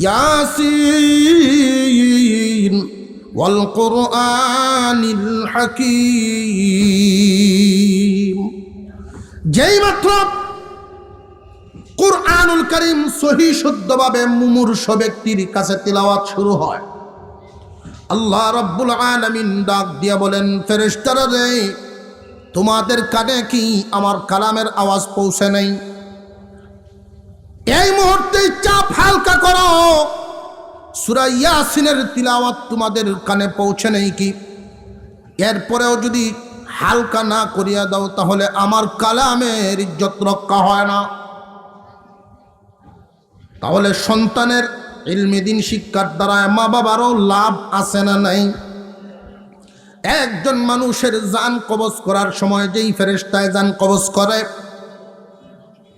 ইয়াসিন ওয়াল কুরআনিল হাকীম। যেই মাত্র কুরআনুল কারীম সহি শুদ্ধভাবে মুমূর্ষ ব্যক্তির কাছে তিলাওয়াত শুরু হয়, আল্লাহ রাব্বুল আলামিন ডাক দিয়া বলেন, ফেরেশতারা রে, তোমাদের কানে কি আমার কালামের আওয়াজ পৌঁছে নাই? এই মুহূর্তে চাপ হালকা করো, সূরা ইয়াসিনের তিলাওয়াত তোমাদের কানে পৌঁছে নেই কি? এরপরেও যদি হালকা না করিয়া দাও তাহলে আমার কালামের ইজ্জত রক্ষা হয় না। তাহলে সন্তানের ইলমে দ্বীন শিক্ষার দ্বারা মা বাবারও লাভ আছে না নাই? একজন মানুষের জান কবজ করার সময় যেই ফেরেশতায় জান কবজ করে,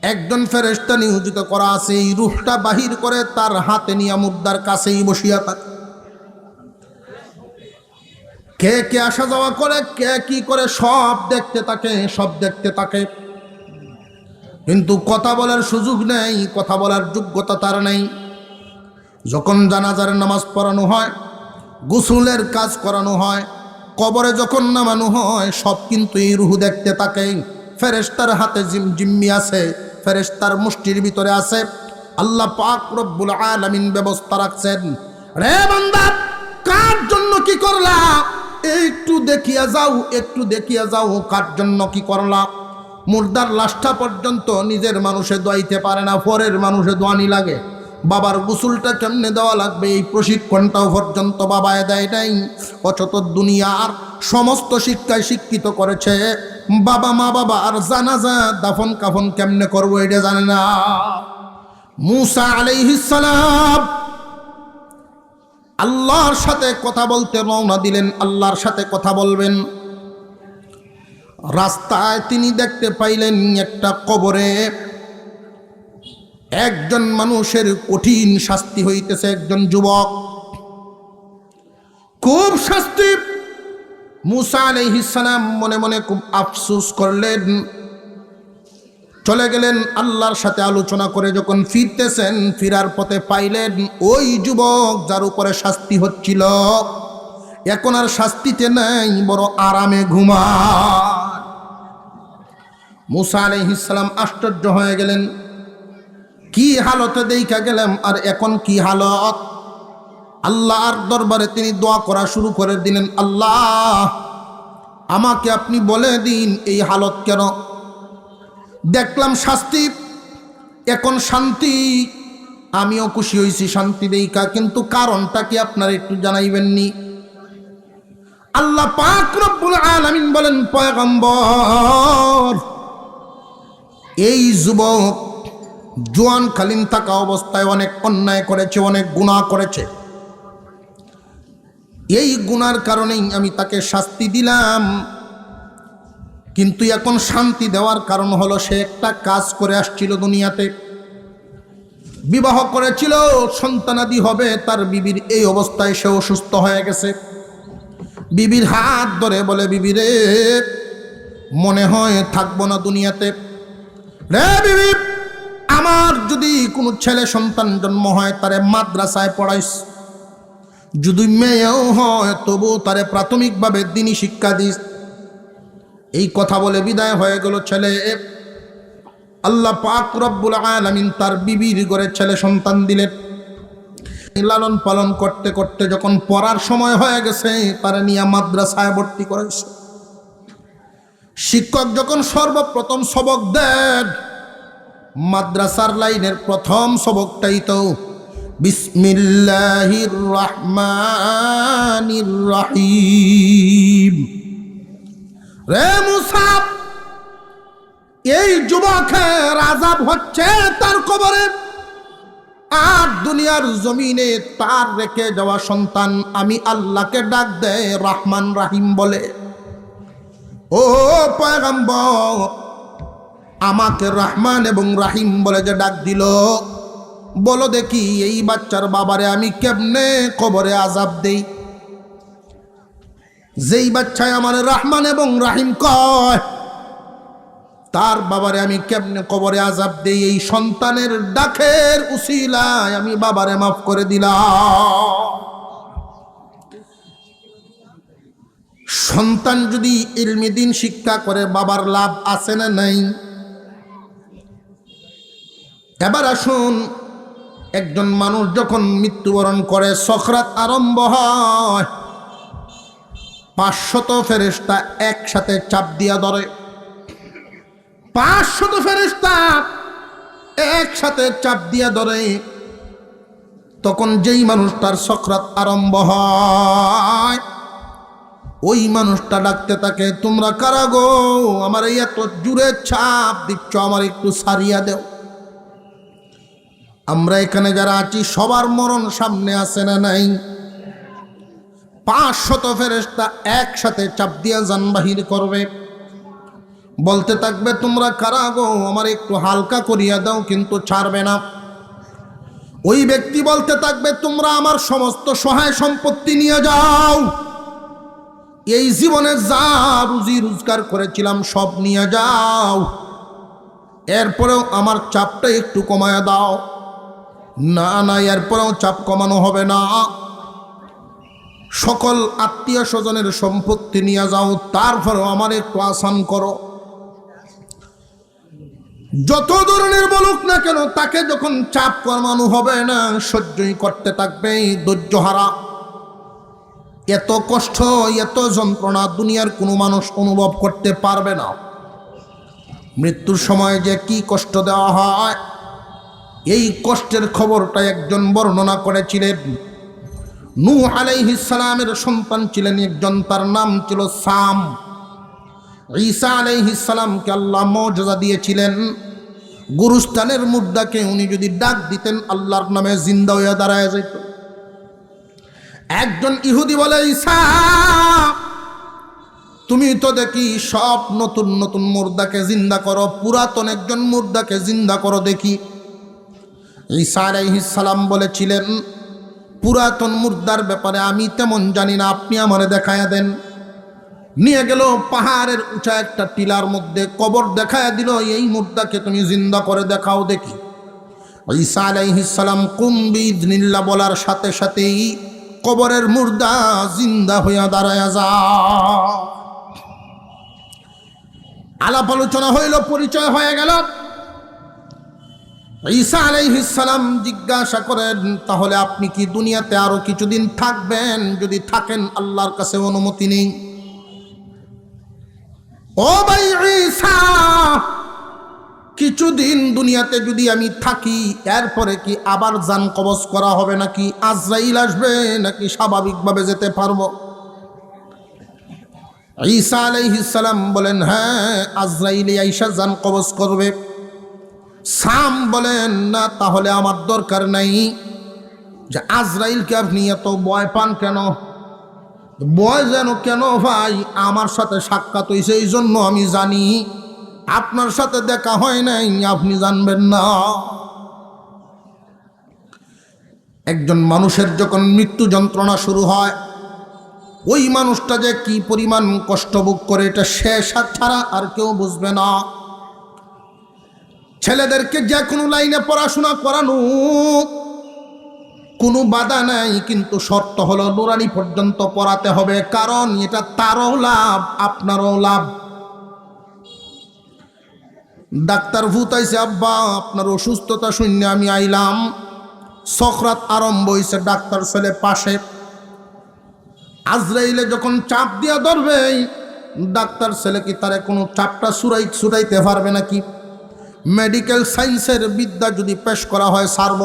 একজন ফেরেশতা নিয়োজিত করা আছে এই রূহটা বাহির করে তার হাতে নিয়ে মুর্দার কাছেই বসিয়া থাকে। কে কে আসা যাওয়া করে, কে কি করে সব দেখতে থাকে, কিন্তু কথা বলার সুযোগ নেই, কথা বলার যোগ্যতা তার নেই। যখন জানাজার নামাজ পড়ানো হয়, গোসলের কাজ করানো হয়, কবরে যখন নামানো হয়, সব কিন্তু এই রূহ দেখতে থাকে। ফেরেশতার হাতে জিম্মি আছে, ফেরেশতার মুষ্টির ভিতরে আছে। আল্লাহ পাক রব্বুল আলামিন ব্যবস্থা রাখছেন, রে বান্দা কার জন্য কি করলা, একটু দেখিয়া যাও কার জন্য কি করলা। মুর্দার লাশটা পর্যন্ত নিজের মানুষে দোয়াইতে পারে না, পরের মানুষে দোয়ানি লাগে। বাবার গোসলটা কেমনে দেওয়া লাগবে এই প্রশিক্ষণটাও পর্যন্ত বাবায় দেয় নাই। অথচ দুনিয়ার সমস্ত শিক্ষায় শিক্ষিত করেছে, বাবা মা বাবা আর জানাজা দাফন কাফন কেমনে করবো এটা জানে না। মূসা আলাইহিস সালাম আল্লাহর সাথে কথা বলতে রওনা দিলেন, আল্লাহর সাথে কথা বলবেন। রাস্তায় তিনি দেখতে পাইলেন একটা কবরে একজন মানুষের কঠিন শাস্তি হইতেছে, একজন যুবক, খুব শাস্তি। মূসা আলাইহিস সালাম মনে মনে খুব আফসোস করলেন, চলে গেলেন আল্লাহর সাথে আলোচনা করে। যখন ফিরতেছেন, ফিরার পথে পাইলেন ওই যুবক যার উপরে শাস্তি হচ্ছিল এখন আর শাস্তিতে নাই, বড় আরামে ঘুমায়। মূসা আলাইহিস সালাম আশ্চর্য হয়ে গেলেন, কি হালতে দেখা গেলাম আর এখন কি হালত। আল্লাহর দরবারে তিনি দোয়া করা শুরু করে দিলেন, আল্লাহ আমাকে আপনি বলে দিন এই হালত কেন? দেখলাম শাস্তি, এখন শান্তি, আমিও খুশি হয়েছি শান্তি দেখা, কিন্তু কারণটা কি আপনারা একটু জানাইবেননি? আল্লাহ পাক রব্বুল আলামিন বলেন, পয়গম্বর এই যুবক জোয়ানকালীন থাকা অবস্থায় অনেক অন্যায় করেছে, অনেক গুনাহ করেছে। এই গুনার কারণেই আমি তাকে শাস্তি দিলাম, কিন্তু এখন শান্তি দেওয়ার কারণ হলো সে একটা কাজ করে আসছিল দুনিয়াতে, বিবাহ করেছিল, সন্তানাদি হবে, তার বিবির এই অবস্থায় সে অসুস্থ হয়ে গেছে। বিবির হাত ধরে বলে, বিবি রে মনে হয় থাকবো না দুনিয়াতে। রে বিবি, আমার যদি কোনো ছেলে সন্তান জন্ম হয় তারে মাদ্রাসায় পড়াইস, যদি মেয়েও হয় তবু তারে প্রাথমিকভাবে দ্বীনি শিক্ষা দিস। এই কথা বলে বিদায় হয়ে গেল ছেলে। আল্লাহ পাক রব্বুল আলামিন তার বিবির ঘরে ছেলে সন্তান দিলেন। লালন পালন করতে করতে যখন পড়ার সময় হয়ে গেছে, তারা নিয়ে মাদ্রাসায় ভর্তি করেছে। শিক্ষক যখন সর্বপ্রথম সবক দেন, মাদ্রাসার লাইনের প্রথম সবকটাই তো বিসমিল্লাহির রহমানির রহিম। রে মুসা, এই যুবকের আযাব হচ্ছে তার কবরে, আর দুনিয়ার জমিনে তার রেখে যাওয়া সন্তান আমি আল্লাহকে ডাক দেয় রহমান রাহিম বলে। ও পয়গম্বর, আমাকে রহমান এবং রাহিম বলে যে ডাক দিল, বলো দেখি এই বাচ্চার বাবারে আমি কেমনে কবরে আযাব দেই? যেই বাচ্চায় আমার রহমান এবং রাহিম কয়, তার বাবারে আমি কেমনে কবরে আযাব দেই, এই সন্তানের ডাকের উসিলায় আমি বাবারে মাফ করে দিলাম। সন্তান যদি ইলমি দ্বীন শিক্ষা করে বাবার লাভ আছে না নাই? এবার আসুন, একজন মানুষ যখন মৃত্যুবরণ করে সকরাত আরম্ভ হয়, 500 ফেরেশতা একসাথে চাপ দিয়া ধরে। 500 ফেরেশতা একসাথে চাপ দিয়া ধরে। তখন যেই মানুষটার সকরাত আরম্ভ হয়, ওই মানুষটা ডাকতে থাকে, তোমরা কারা গো? আমার এই এত জোরে চাপ দিচ্ছ, আমার একটু সারিয়া দেও। আমরা এখানে যারা আছি সবার মরণ সামনে আছে না নাই? 500 ফেরেশতা একসাথে চাপ দিয়া জান বাহির করবে, বলতে থাকবে, তোমরা কারা গো? আমার একটু হালকা করিয়া দাও, কিন্তু ছাড়বে না। ওই ব্যক্তি বলতে থাকবে, তোমরা আমার সমস্ত সহায় সম্পত্তি নিয়ে যাও, এই জীবনে যা রুজি রোজগার করেছিলাম সব নিয়ে যাও, এরপরেও আমার চাপটা একটু কমায় দাও। না না, এরপরেও চাপ কমানো হবে না, সকল আত্মীয় স্বজনের সম্পত্তি নিয়ে যাও, তারপরেও আমার একটু আসান করো। যত ধরনের বলুক না কেন, তাকে যখন চাপ কমানো হবে না, সহ্যই করতে থাকবে ধৈর্যহারা। এত কষ্ট, এত যন্ত্রণা দুনিয়ার কোনো মানুষ অনুভব করতে পারবে না। মৃত্যুর সময় যে কি কষ্ট দেওয়া হয়, এই কষ্টের খবরটা একজন বর্ণনা করেছিলেন। নূহ আলাইহিস সালামের সন্তান ছিলেন একজন, তার নাম ছিল সাম। ঈসা আলাইহিস সালামকে আল্লাহ মুজিজা দিয়েছিলেন, গুরুস্থানের মুর্দাকে উনি যদি ডাক দিতেন আল্লাহর নামে জিন্দা হয়ে দাঁড়ায় যেত। একজন ইহুদি বলে, ঈসা তুমি তো দেখি সব নতুন নতুন মুর্দাকে জিন্দা করো, পুরাতন একজন মুর্দাকে জিন্দা করো দেখি। ঈসা আলাইহিস সালাম বলেছিলেন, পুরাতন মুর্দার ব্যাপারে আমি তেমন জানি না, আপনি আমারে দেখায়া দেন। নিয়ে গেল পাহাড়ের উঁচা একটা টিলার মধ্যে, কবর দেখায়া দিল, এই মুর্দাকে তুমি জিন্দা করে দেখাও দেখি। ঈসা আলাইহিস সালাম কুম বিইذনিল্লাহ বলার সাথে সাথেই কবরের মুর্দা জিন্দা হইয়া দাঁড়ায়া যায়। আলাপ আলোচনা হইল, পরিচয় হয়ে গেল। ঈসা আলাইহিস সালাম জিজ্ঞাসা করেন, তাহলে আপনি কি দুনিয়াতে আরো কিছুদিন থাকবেন? যদি থাকেন আল্লাহর কাছে অনুমতি নেই। ও ভাই ঈসা, কিছুদিন দুনিয়াতে যদি আমি থাকি, এরপরে কি আবার জান কবজ করা হবে নাকি? আজরাইল আসবে নাকি স্বাভাবিকভাবে যেতে পারবো? ঈসা আলাইহিস সালাম বলেন, হ্যাঁ, আজরাইল আইসা জান কবজ করবে। সাম বলেন, না, তাহলে আমার দরকার নাই। যে আজরাইলকে আপনি এত ভয় পান কেন? ভয় যেন কেন ভাই, আমার সাথে সাক্ষাৎ হয়েছে এই জন্য আমি জানি, আপনার সাথে দেখা হয় নাই, আপনি জানবেন না। একজন মানুষের যখন মৃত্যু যন্ত্রণা শুরু হয়, ওই মানুষটা যে কি পরিমাণ কষ্ট ভোগ করে, এটা সে ছাড়া আর কেউ বুঝবে না। ছেলেদেরকে যে কোনো লাইনে পড়াশোনা করানো কোনো বাধা নাই, কিন্তু শর্ত হলো নুরানি পর্যন্ত পড়াতে হবে, কারণ এটা তারও লাভ, আপনারও লাভ। ডাক্তার ভূতাইছে, আব্বা আপনার অসুস্থতা শুনে আমি আইলাম। সকরাত আরম্ভ হয়েছে, ডাক্তার ছেলে পাশে। আজরাইলে যখন চাপ দিয়া ধরবে, ডাক্তার ছেলে কি তারে কোনো চাপটা ছুটাইতে পারবে নাকি? মেডিকেল সায়েন্সের বিদ্যা যদি পেশ করা হয়, সারব।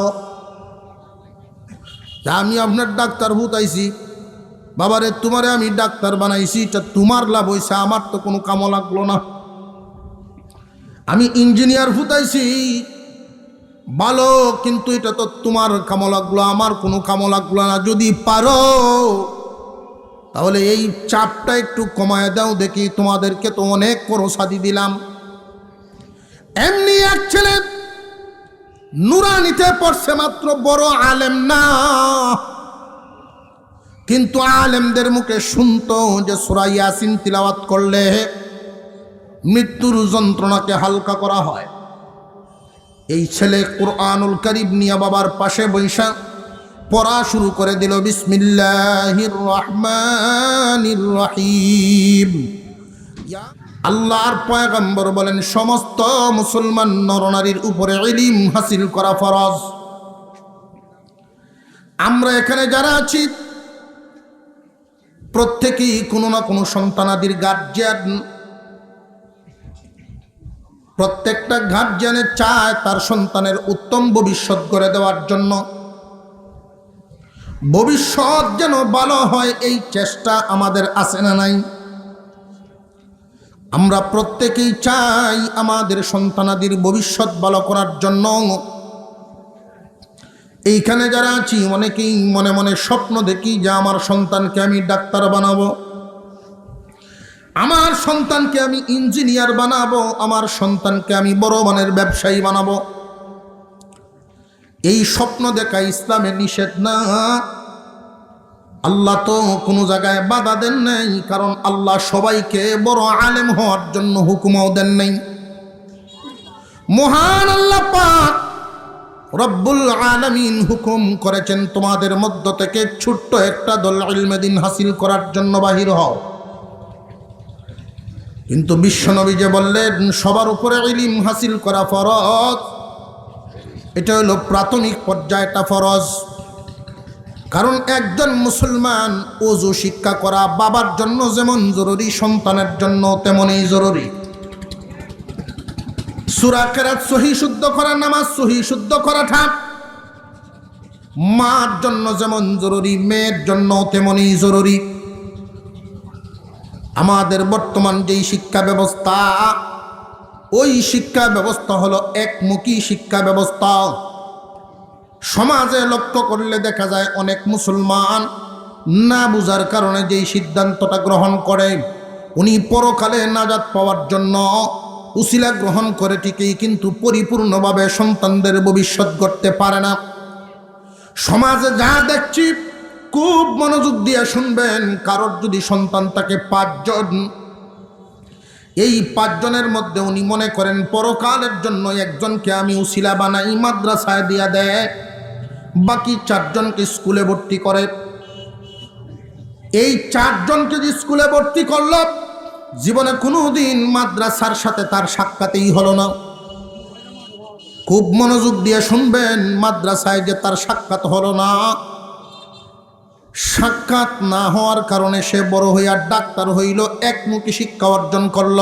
আমি আপনার ডাক্তার ভূতাইছি, বাবারে তোমারে আমি ডাক্তার বানাইছি, এটা তোমার লাভ হয়েছে, আমার তো কোনো কামও লাগলো না। আমি ইঞ্জিনিয়ার ভূতাইছি, ভালো, কিন্তু এটা তো তোমার কামও লাগলো, আমার কোনো কামও লাগলো না। যদি পারো তাহলে এই চাপটা একটু কমায় দাও দেখি, তোমাদেরকে তো অনেক পরশাদি দিলাম। এমনি এক ছেলে নুরানিতে পড়ছে মাত্র, বড় আলেম না, কিন্তু আলেমদের মুখে শুনতো যে সূরা ইয়াসিন তিলাওয়াত করলে মৃত্যুর যন্ত্রণাকে হালকা করা হয়। এই ছেলে কুরআনুল কারীম নিয়ে বাবার পাশে বৈশা পড়া শুরু করে দিল, বিসমিল্লাহির রহমানির রহিম। আল্লাহর পয়গম্বর বলেন, সমস্ত মুসলমান নরনারীর উপরে ইলম হাসিল করা ফরজ। আমরা এখানে যারা আছি প্রত্যেকেই কোনো না কোনো সন্তানাদির গার্জিয়ান। প্রত্যেকটা গার্জিয়ানের চায় তার সন্তানের উত্তম ভবিষ্যৎ গড়ে দেওয়ার জন্য, ভবিষ্যৎ যেন ভালো হয় এই চেষ্টা আমাদের আছে না নাই? আমরা প্রত্যেকেই চাই আমাদের সন্তানাদির ভবিষ্যৎ ভালো করার জন্য। এইখানে যারা আছি অনেকেই মনে মনে স্বপ্ন দেখি যে আমার সন্তানকে আমি ডাক্তার বানাবো, আমার সন্তানকে আমি ইঞ্জিনিয়ার বানাবো, আমার সন্তানকে আমি বড় মানের ব্যবসায়ী বানাবো। এই স্বপ্ন দেখা ইসলামে নিষেধ না। আল্লাহ তো কোনো জায়গায় বাধা দেন নাই, কারণ আল্লাহ সবাইকে বড় আলেম হওয়ার জন্য হুকুমও দেন নাই। মহান আল্লাহ পাক রব্বুল আলামিন হুকুম করেছেন তোমাদের মধ্য থেকে ছোট্ট একটা দল ইলমে দ্বীন হাসিল করার জন্য বাহির হও। কিন্তু বিশ্বনবী যে বললেন সবার উপরে ইলম হাসিল করা ফরজ, এটা হলো প্রাথমিক পর্যায়টা ফরজ। কারণ একজন মুসলমান ওযু শিক্ষা করা বাবার জন্য যেমন জরুরি, সন্তানের জন্য তেমনই জরুরি। সূরা কেরাত সহি শুদ্ধ করা, নামাজ সহি শুদ্ধ করাটা মার জন্য যেমন জরুরি, মেয়ের জন্য তেমনই জরুরি। আমাদের বর্তমান যেই শিক্ষা ব্যবস্থা, ওই শিক্ষা ব্যবস্থা হলো একমুখী শিক্ষা ব্যবস্থা। সমাজে লক্ষ্য করলে দেখা যায় অনেক মুসলমান না বুঝার কারণে যেই সিদ্ধান্তটা গ্রহণ করে, উনি পরকালে নাজাত পাওয়ার জন্য উসিলা গ্রহণ করে ঠিকই, কিন্তু পরিপূর্ণভাবে সন্তানদের ভবিষ্যৎ গড়তে পারে না। সমাজে যা দেখছি খুব মনোযোগ দিয়ে শুনবেন, কারোর যদি সন্তান থাকে 5 জন, এই 5 জনের মধ্যে উনি মনে করেন পরকালের জন্য একজনকে আমি উসিলা বানাই, মাদ্রাসায় দিয়া দেয়, বাকি 4 জনকে স্কুলে ভর্তি করে। এই 4 জনকে যে স্কুলে ভর্তি করল, জীবনে কোনোদিন মাদ্রাসার সাথে তার সাক্ষাতেই হলো না। খুব মনোযোগ দিয়ে শুনবেন, মাদ্রাসায় যে তার সাক্ষাৎ হলো না, সাক্ষাৎ না হওয়ার কারণে সে বড় হইয়া ডাক্তার হইল, একমুখী শিক্ষা অর্জন করল।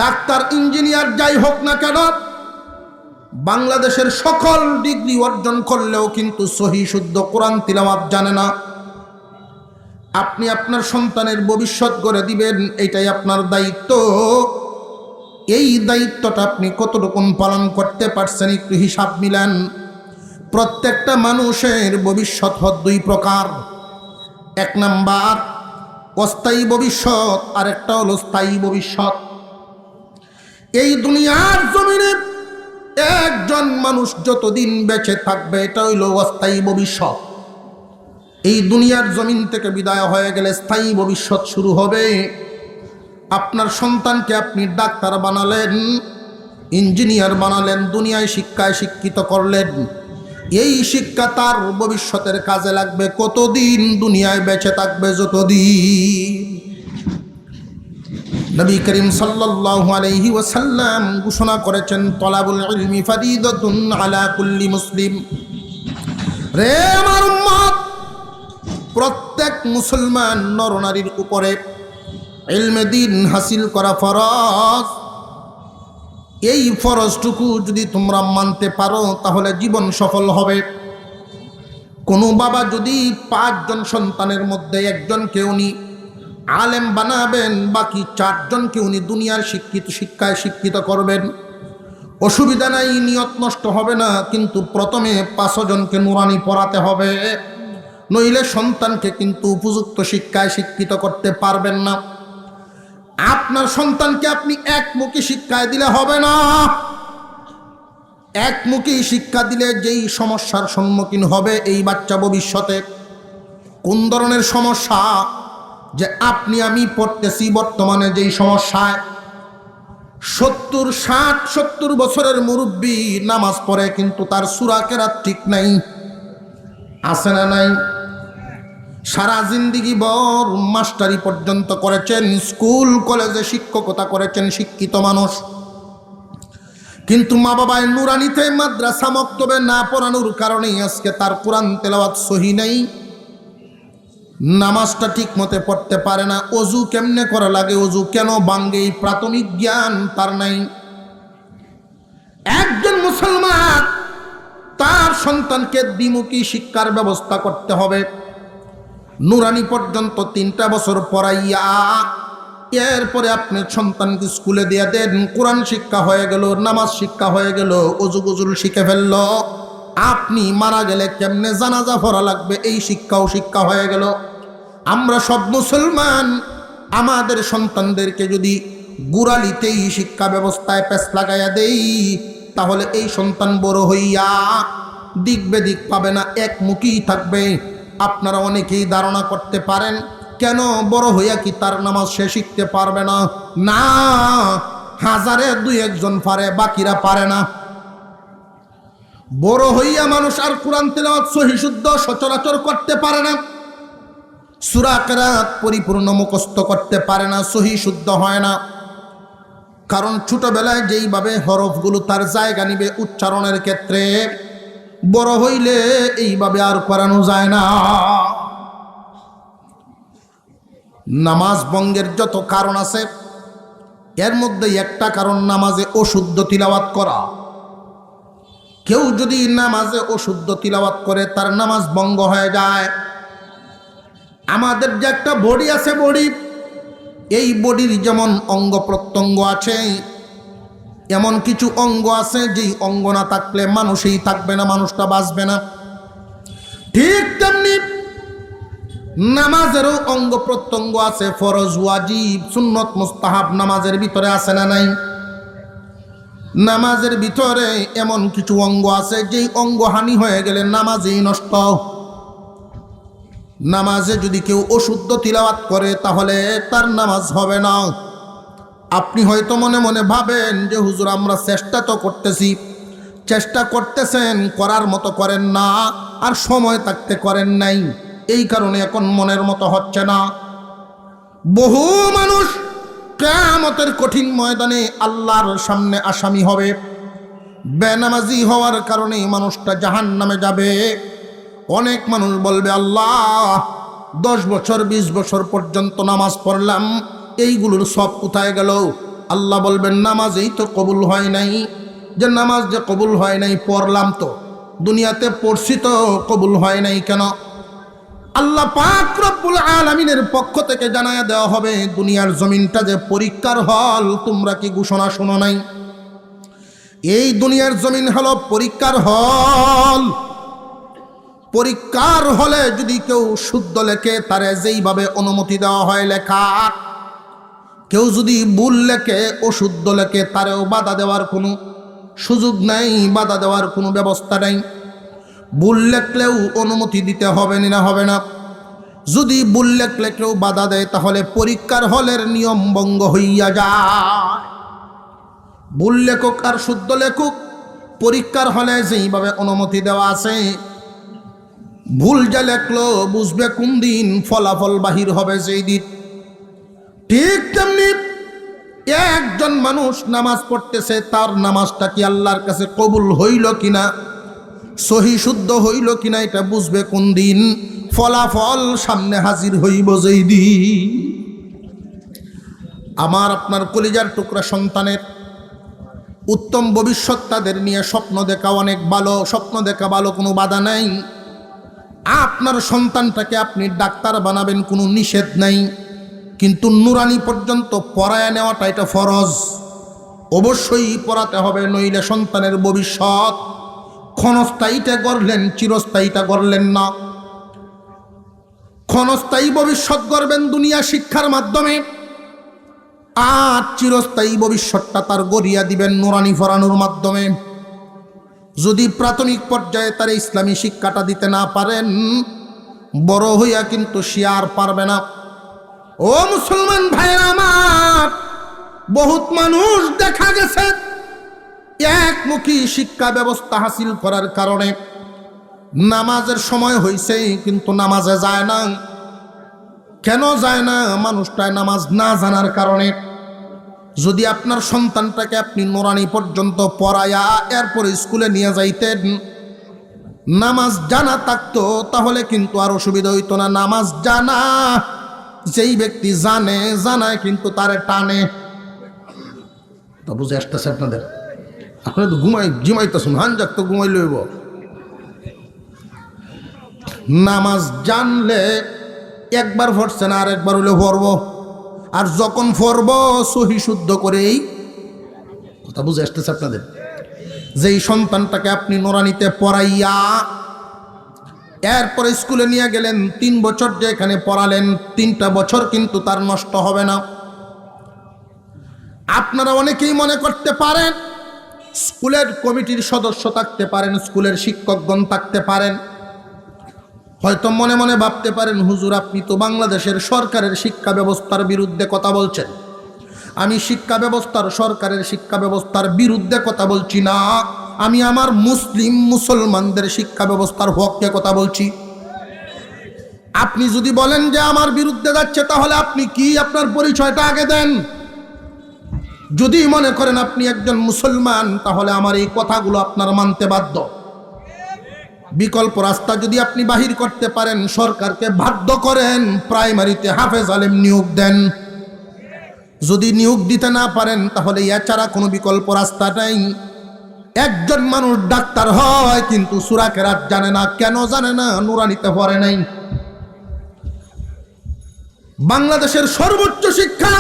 ডাক্তার ইঞ্জিনিয়ার যাই হোক না কেন, বাংলাদেশের সকল ডিগ্রি অর্জন করলেও কিন্তু সহি শুদ্ধ কোরআন তিলাওয়াত জানে না। আপনি আপনার সন্তানের ভবিষ্যৎ গড়ে দিবেন, এটাই আপনার দায়িত্ব। এই দায়িত্বটা আপনি কতটুকু পালন করতে পারছেন একটু হিসাব মিলান। প্রত্যেকটা মানুষের ভবিষ্যৎ হয় 2 প্রকার। 1 নাম্বার অস্থায়ী ভবিষ্যৎ, আর একটা হলো স্থায়ী ভবিষ্যৎ। এই দুনিয়ার জমিনে একজন মানুষ যতদিন বেঁচে থাকবে এটা হইল অস্থায়ী ভবিষ্যৎ। এই দুনিয়ার জমিন থেকে বিদায় হয়ে গেলে স্থায়ী ভবিষ্যৎ শুরু হবে। আপনার সন্তানকে আপনি ডাক্তার বানালেন, ইঞ্জিনিয়ার বানালেন, দুনিয়ায় শিক্ষায় শিক্ষিত করলেন, এই শিক্ষা তার ভবিষ্যতের কাজে লাগবে কতদিন? দুনিয়ায় বেঁচে থাকবে যতদিন। নবী করিম সাল্লাল্লাহু আলাইহি ওয়াসাল্লাম ঘোষণা করেছেন, তলাবুল ইলমি ফারিদাতুন আলা কুল্লি মুসলিম। রে আমার উম্মত, প্রত্যেক মুসলমান নরনারীর উপরে ইলমে দ্বীন হাসিল করা ফরজ। এই ফরজটুকু যদি তোমরা মানতে পারো তাহলে জীবন সফল হবে। কোনো বাবা যদি 5 জন সন্তানের মধ্যে একজনকে উনি আলেম বানাবেন, বাকি 4 জনকে উনি দুনিয়ার শিক্ষায় শিক্ষিত করবেন, অসুবিধা নাই, নিয়ত নষ্ট হবে না। কিন্তু প্রথমে 5 জনকে নুরানি পড়াতে হবে, নইলে সন্তানকে কিন্তু উপযুক্ত শিক্ষায় শিক্ষিত করতে পারবেন না। আপনার সন্তানকে আপনি একমুখী শিক্ষায় দিলে হবে না। একমুখী শিক্ষা দিলে যেই সমস্যার সম্মুখীন হবে এই বাচ্চা ভবিষ্যতে, কোন ধরনের সমস্যা? যে আপনি আমি পড়তেছি বর্তমানে যেই সমস্যায় 70 বছরের মুরব্বী নামাজ পড়ে কিন্তু তার সূরা কেরাত ঠিক নাই, আছে না নাই? সারা জিন্দিগি ভর মাস্টারি পর্যন্ত করেছেন, স্কুল কলেজে শিক্ষকতা করেছেন, শিক্ষিত মানুষ, কিন্তু মা বাবায় নুরানিতে মাদ্রাসা মক্তবে না পড়ানোর কারণেই আজকে তার কোরআন তেলাওয়াত সহি নেই, নামাজটা ঠিক মতে পড়তে পারে না, অজু কেমনে করা লাগে, অজু কেন ভাঙ্গে, এই প্রাথমিক জ্ঞান তার নাই। একজন মুসলমান তার সন্তানকে দ্বিমুখী শিক্ষার ব্যবস্থা করতে হবে। নুরানি পর্যন্ত 3টা বছর পড়াইয়া এরপরে আপনার সন্তানকে স্কুলে দিয়ে দেন, কোরআন শিক্ষা হয়ে গেল, নামাজ শিক্ষা হয়ে গেল, অজু গুজুল শিখে ফেলল, আপনি মারা গেলে কেমনে জানাজা পড়া লাগবে এই শিক্ষাও শিক্ষা হয়ে গেল। আমরা সব মুসলমান আমাদের সন্তানদেরকে যদি গুড়ালিতেই শিক্ষা ব্যবস্থায় পেছ লাগাইয়া দেই, তাহলে এই সন্তান বড় হইয়া দিক বেদিক পাবে না, একমুখী থাকবে। আপনারা অনেকেই ধারণা করতে পারেন কেন বড় হইয়া কি তার নামাজ সে শিখতে পারবে না? না, হাজারে 2-1 পারে, বাকিরা পারে না। বড় হইয়া মানুষ আর কোরআন তেলাওয়াত সহি শুদ্ধ সচরাচর করতে পারে না, সূরা কেরাত পরিপূর্ণ মুখস্থ করতে পারে না, সহি শুদ্ধ হয় না। কারণ ছোটবেলায় যেইভাবে হরফগুলো তার জায়গা নিবে উচ্চারণের ক্ষেত্রে, বড় হইলে এইভাবে আর করানো যায় না। নামাজ ভঙ্গের যত কারণ আছে এর মধ্যে একটা কারণ নামাজে অশুদ্ধ তিলাওয়াত করা। কেউ যদি নামাজে অশুদ্ধ তিলাওয়াত করে তার নামাজ ভঙ্গ হয়ে যায়। আমাদের যে একটা বডি আছে, বডি, এই বডির যেমন অঙ্গ প্রত্যঙ্গ আছে, এমন কিছু অঙ্গ আছে যেই অঙ্গ না থাকলে মানুষই থাকবে না, মানুষটা বাঁচবে না। ঠিক তেমনি নামাজেরও অঙ্গ প্রত্যঙ্গ আছে, ফরজ, ওয়াজিব, সুন্নত, মুস্তাহাব নামাজের ভিতরে আছে না নাই? নামাজের ভিতরে এমন কিছু অঙ্গ আছে যেই অঙ্গ হানি হয়ে গেলে নামাজই নষ্ট। নামাজে যদি কেউ অশুদ্ধ তিলাওয়াত করে তাহলে তার নামাজ হবে না। আপনি হয়তো মনে মনে ভাবেন যে হুজুর আমরা চেষ্টা তো করতেছি, চেষ্টা করতেছেন, করার মতো করেন না, আর সময় থাকতে করেন নাই, এই কারণে এখন মনের মতো হচ্ছে না। বহু মানুষ কিয়ামতের কঠিন ময়দানে আল্লাহর সামনে আসামি হবে, বেনামাজি হওয়ার কারণে মানুষটা জাহান্নামে যাবে। অনেক মানুষ বলবে আল্লাহ 10 বছর 20 বছর পর্যন্ত নামাজ পড়লাম, এইগুলোর সব কোথায় গেল? আল্লাহ বলবেন নামাজেই তো কবুল হয় নাই। যে নামাজ যে কবুল হয় নাই, পড়লাম তো, দুনিয়াতে পড়ছি তো, কবুল হয় নাই কেন? আল্লাহ পাক রব্বুল আলামিনের পক্ষ থেকে জানায়া দেওয়া হবে দুনিয়ার জমিনটা যে পরীক্ষার হল, তোমরা কি ঘোষণা শোনো নাই? এই দুনিয়ার জমিন হলো পরীক্ষার হল। পরীক্ষার হলে যদি কেউ শুদ্ধ লেখে তারে যেইভাবে অনুমতি দেওয়া হয় লেখার, কেউ যদি ভুল লেখে, অশুদ্ধ লেখে, তারেও বাধা দেওয়ার কোনো সুযোগ নাই, বাধা দেওয়ার কোনো ব্যবস্থা নাই। ভুল লেখলেও অনুমতি দিতে হবে না, হবে না। যদি ভুল লেখলে কেউ বাধা দেয় তাহলে পরীক্ষার হলের নিয়ম ভঙ্গ হইয়া যায়। ভুল লেখক আর শুদ্ধ লেখক পরীক্ষার হলে যেইভাবে অনুমতি দেওয়া আছে, ভুল যা লেখলো বুঝবে কোন দিন, ফলাফল বাহির হবে সেই দিন। ঠিক তেমনি একজন মানুষ নামাজ পড়তেছে, তার নামাজটা কি আল্লাহর কাছে কবুল হইল কিনা, সহি শুদ্ধ হইল কিনা, এটা বুঝবে কোন দিন? ফলাফল সামনে হাজির হইব যেই দিন। আমার আপনার কলিজার টুকরা সন্তানের উত্তম ভবিষ্যৎ, তাদের নিয়ে স্বপ্ন দেখা অনেক ভালো, স্বপ্ন দেখা ভালো, কোনো বাধা নাই। আপনার সন্তানটাকে আপনি ডাক্তার বানাবেন, কোনো নিষেধ নাই, কিন্তু নুরানি পর্যন্ত পড়ায় নেওয়াটা এটা ফরজ, অবশ্যই পড়াতে হবে, নইলে সন্তানের ভবিষ্যৎ ক্ষণস্থায়ীটা গড়লেন, চিরস্থায়ীটা গড়লেন না। ক্ষণস্থায়ী ভবিষ্যৎ গড়বেন দুনিয়া শিক্ষার মাধ্যমে, আর চিরস্থায়ী ভবিষ্যৎটা তার গড়িয়া দিবেন নুরানি পড়ানোর মাধ্যমে। যদি প্রাথমিক পর্যায়ে তার ইসলামী শিক্ষাটা দিতে না পারেন, বড় হইয়া কিন্তু সে আর পারবে না। ও মুসলমান ভাইয়েরা আমার, বহুত মানুষ দেখা গেছে একমুখী শিক্ষা ব্যবস্থা হাসিল করার কারণে নামাজের সময় হয়েছে কিন্তু নামাজে যায় না। কেন যায় না? মানুষটায় নামাজ না জানার কারণে। যদি আপনার সন্তানটাকে আপনি নোরানি পর্যন্ত পড়ায়া এরপরে স্কুলে নিয়ে যাইতেন, নামাজ জানা থাকতো, তাহলে কিন্তু আর অসুবিধা হইতো না। নামাজ জানা যেই ব্যক্তি জানায় কিন্তু তারে টানে। তা বুঝে আসতেছে আপনাদের? আপনারা তো ঘুমাইতেছেন, হান যাক তো ঘুমাই লইব। নামাজ জানলে একবার পড়ছে না, আর একবার হলে পড়ব, আর যখন পড়ব সহি শুদ্ধ করেই। কথা বুঝে আসতেছে আপনাদের? যেই সন্তানটাকে আপনি নোরানিতে পড়াইয়া এরপরে স্কুলে নিয়ে গেলেন, 3 বছর যে এখানে পড়ালেন, 3টা বছর কিন্তু তার নষ্ট হবে না। আপনারা অনেকেই মনে করতে পারেন স্কুলের কমিটির সদস্য থাকতে পারেন, স্কুলের শিক্ষকগণ থাকতে পারেন, হয়তো মনে মনে ভাবতে পারেন হুজুর আপনি তো বাংলাদেশের সরকারের শিক্ষা ব্যবস্থার বিরুদ্ধে কথা বলছেন। আমি শিক্ষা ব্যবস্থার, সরকারের শিক্ষা ব্যবস্থার বিরুদ্ধে কথা বলছি না, আমি আমার মুসলমানদের শিক্ষা ব্যবস্থার পক্ষে কথা বলছি। আপনি যদি বলেন যে আমার বিরুদ্ধে যাচ্ছে, তাহলে আপনি কি, আপনার পরিচয়টা আগে দেন। যদি মনে করেন আপনি একজন মুসলমান, তাহলে আমার এই কথাগুলো আপনার মানতে বাধ্য। বিকল্প রাস্তা যদি আপনি বাহির করতে পারেন, সরকারকে বাধ্য করেন প্রাইমারিতে হাফেজ আলেম নিয়োগ দেন। যদি নিয়োগ দিতে না পারেন, তাহলে এছাড়া কোনো বিকল্প রাস্তা নাই। একজন মানুষ ডাক্তার হয় কিন্তু সূরা কেরাত জানে না। কেন জানে না? নুরানিতে পড়ে নাই। বাংলাদেশের সর্বোচ্চ শিক্ষা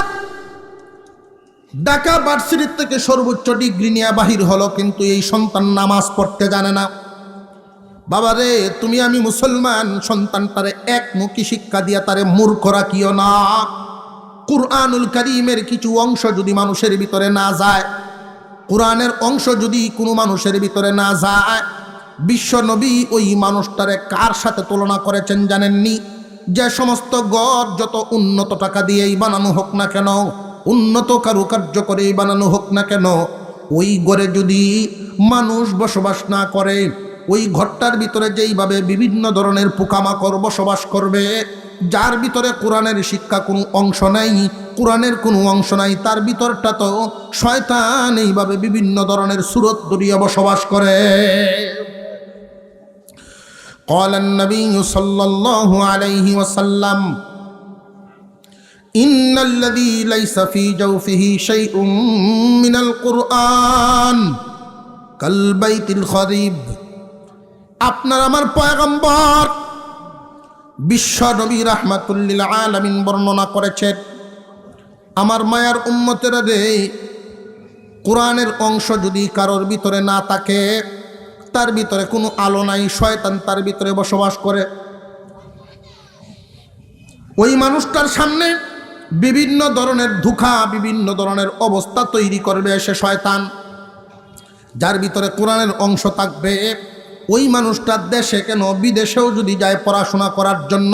ঢাকা ভার্সিটি থেকে সর্বোচ্চ ডিগ্রি নিয়ে বাহির হলো, কিন্তু এই সন্তান নামাজ পড়তে জানে না। বাবা রে, তুমি আমি মুসলমান, সন্তানটারে একমুখী শিক্ষা দিয়া তারে মূর্খ রাখিও না। কুরআনুল কারীমের কিছু অংশ যদি মানুষের ভিতরে না যায়, কোরআনের অংশ যদি কোনো মানুষের ভিতরে না যায়, বিশ্ব নবী ওই মানুষটারে কার সাথে তুলনা করেছেন জানেননি? যে সমস্ত ঘর যত উন্নত টাকা দিয়েই বানানো হোক না কেন, উন্নত কারুকার্য করেই বানানো হোক না কেন, ওই ঘরে যদি মানুষ বসবাস না করে, ওই ঘরটার ভিতরে যেইভাবে বিভিন্ন ধরনের পোকামাকড় বসবাস করবে, যার ভিতরে কোরআনের শিক্ষা কোনো অংশ নাই, কোরআনের কোনো অংশ নাই, তার ভিতরটা তো শয়তান এইভাবে বিভিন্ন ধরনের সুরত দরিয়া বসবাস করে। قال النبي صلى الله عليه وسلم إن الذي ليس في جوفه شيء من القرآن كالبيت الخريب। আপনার আমার পয়গম্বর বিশ্ব নবী রাহমাতুল লিল আলামিন বর্ণনা করেছেন, আমার মায়ার উম্মতেরা রে, কোরআনের অংশ যদি কারোর ভিতরে না থাকে, তার ভিতরে কোনো আলো নাই, শয়তান তার ভিতরে বসবাস করে। ওই মানুষটার সামনে বিভিন্ন ধরনের ধোঁকা, বিভিন্ন ধরনের অবস্থা তৈরি করবে সে শয়তান। যার ভিতরে কোরআনের অংশ থাকবে, ওই মানুষটার দেশে কেন বিদেশেও যদি যায় পড়াশোনা করার জন্য,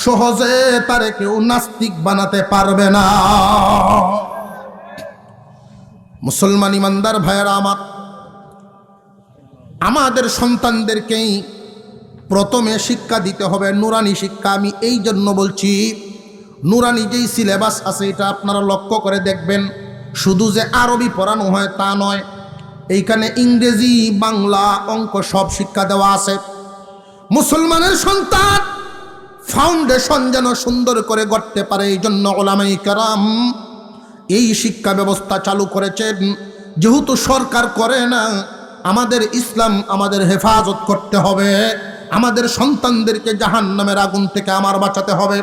সহজে তারে কেউ নাস্তিক বানাতে পারবে না। মুসলমান ইমানদার ভাইয়েরা আমার, আমাদের সন্তানদেরকেই প্রথমে শিক্ষা দিতে হবে নুরানি শিক্ষা। আমি এই জন্য বলছি, নুরানি যেই সিলেবাস আছে এটা আপনারা লক্ষ্য করে দেখবেন, শুধু যে আরবি পড়ানো হয় তা নয়, এইখানে ইংরেজি, বাংলা, অঙ্ক সব শিক্ষা দেওয়া আছে। মুসলমানের সন্তান ফাউন্ডেশন যেন সুন্দর করে গড়তে পারে, এই জন্য উলামায়ে কেরাম এই শিক্ষা ব্যবস্থা চালু করেছেন। যেহেতু সরকার করে না, আমাদের ইসলাম আমাদের হেফাজত করতে হবে, আমাদের সন্তানদেরকে জাহান্নামের আগুন থেকে আমার বাঁচাতে হবে।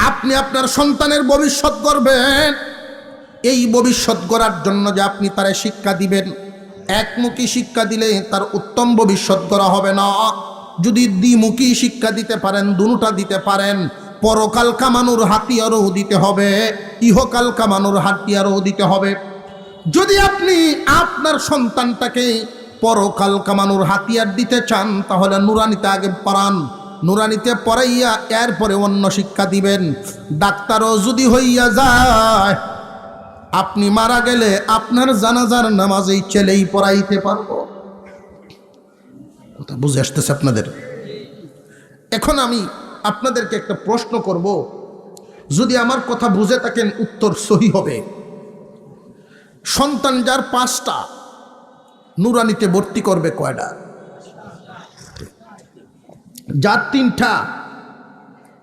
আপনি আপনার সন্তানের ভবিষ্যৎ গড়বেন, এই ভবিষ্যৎ গড়ার জন্য যে আপনি তারে শিক্ষা দিবেন, একমুখী শিক্ষা দিলে তার উত্তম ভবিষ্যৎ গড়া হবে না। যদি দ্বিমুখী শিক্ষা দিতে পারেন, দুটা দিতে পারেন, পরকাল কামানোর হাতিয়ারও দিতে হবে, ইহকাল কামানোর হাতিয়ারও দিতে হবে। যদি আপনি আপনার সন্তানটাকে পরকাল কামানোর হাতিয়ার দিতে চান, তাহলে নুরানিতে আগে পড়ান। নুরানিতে পড়াইয়া এরপরে অন্য শিক্ষা দিবেন। ডাক্তারও যদি হইয়া যায়, আপনি মারা গেলে আপনার জানাজার নামাজ এই ছেলেই পড়াইতে পারবো। কথা বুঝে আসতেছে আপনাদের? এখন আমি আপনাদেরকে একটা প্রশ্ন করব, যদি আমার কথা বুঝে থাকেন উত্তর সহি হবে। সন্তান যার 5টা, নুরানিতে ভর্তি করবে কয়টা? যার 3টা,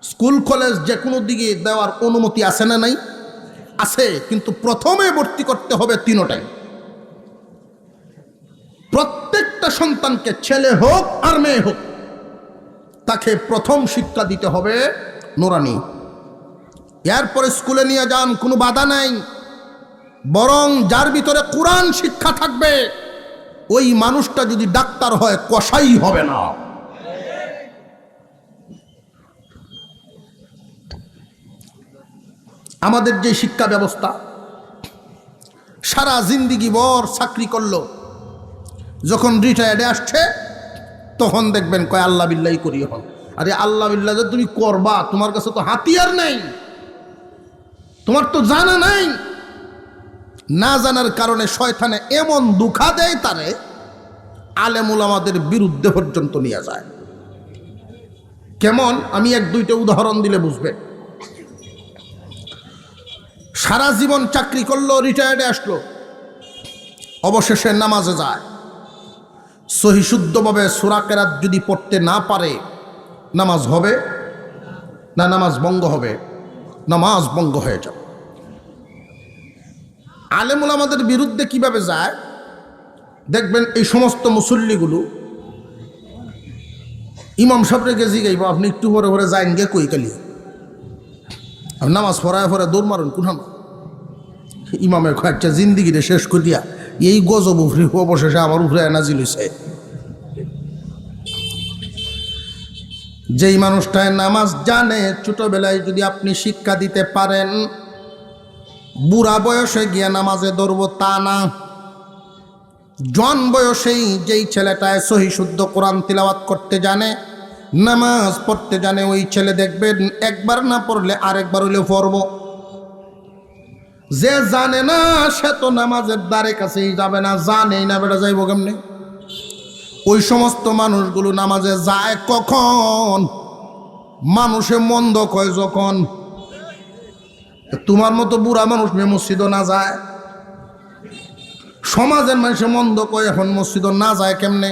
স্কুল কলেজ যে কোনো দিকে দেওয়ার অনুমতি আছে না নাই? আছে, কিন্তু প্রথমে ভর্তি করতে হবে 3টাই। প্রত্যেকটা সন্তানকে, ছেলে হোক আর মেয়ে হোক, তাকে প্রথম শিক্ষা দিতে হবে নুরানি। এরপরে স্কুলে নিয়ে যান, কোনো বাধা নাই। বরং যার ভিতরে কোরআন শিক্ষা থাকবে, ওই মানুষটা যদি ডাক্তার হয়, কসাই হবে না। আমাদের যে শিক্ষা ব্যবস্থা, সারা জিন্দিগি ভর চাকরি করলো, যখন রিটায়ার্ডে আসছে তখন দেখবেন কয় আল্লাহ বিল্লাহি করি। হন, আরে আল্লাহ বিল্লাহ যে তুমি করবা, তোমার কাছে তো হাতিয়ার নেই, তোমার তো জানা নাই। না জানার কারণে শয়তানে এমন দুঃখা দেয় তারে, আলেম উলামাদের বিরুদ্ধে পর্যন্ত নিয়ে যায়। কেমন? আমি 1-2টা উদাহরণ দিলে বুঝবেন। সারা জীবন চাকরি করলো, রিটায়ার্ডে আসলো, অবশেষে নামাজে যায়। সহি শুদ্ধভাবে সূরা কেরাত যদি পড়তে না পারে, নামাজ হবে না? নামাজ ভঙ্গ হবে, নামাজ ভঙ্গ হয়ে যাবে। আলেম উলামাদের বিরুদ্ধে কিভাবে যায় দেখবেন। এই সমস্ত মুসল্লিগুলো ইমাম সাহেবরে গেছি গাইব, আপনি একটু পরে পরে যাইন গে কই কালি, নামাজ পড়ায় পরে দৌড় মারুন কোন ইমামের কয়েকটা জিন্দিগিরে শেষ করিয়া এই গজব উফরি অবশেষে আমার উপরে নাজিল হইছে। যেই মানুষটায় নামাজ জানে, ছোটবেলায় যদি আপনি শিক্ষা দিতে পারেন, বুড়া বয়সে গিয়া নামাজে ধরবো তা না। জন বয়সেই যেই ছেলেটায় সহি শুদ্ধ কোরআন তিলাওয়াত করতে জানে, নামাজ পড়তে জানে, ওই ছেলে দেখবেন একবার না পড়লে আরেকবার হইলে পড়ব। যে জানে না সে তো নামাজের দ্বারে কাছেই যাবে না, জানেই না, বেটা যাইব কেমনে? ওই সমস্ত মানুষগুলো নামাজে যায় কখন? মানুষে মন্দ কয় যখন। তোমার মতো বুড়া মানুষ মসজিদও না যায়, সমাজের মানুষে মন্দ কয়, এখন মসজিদও না যায় কেমনে?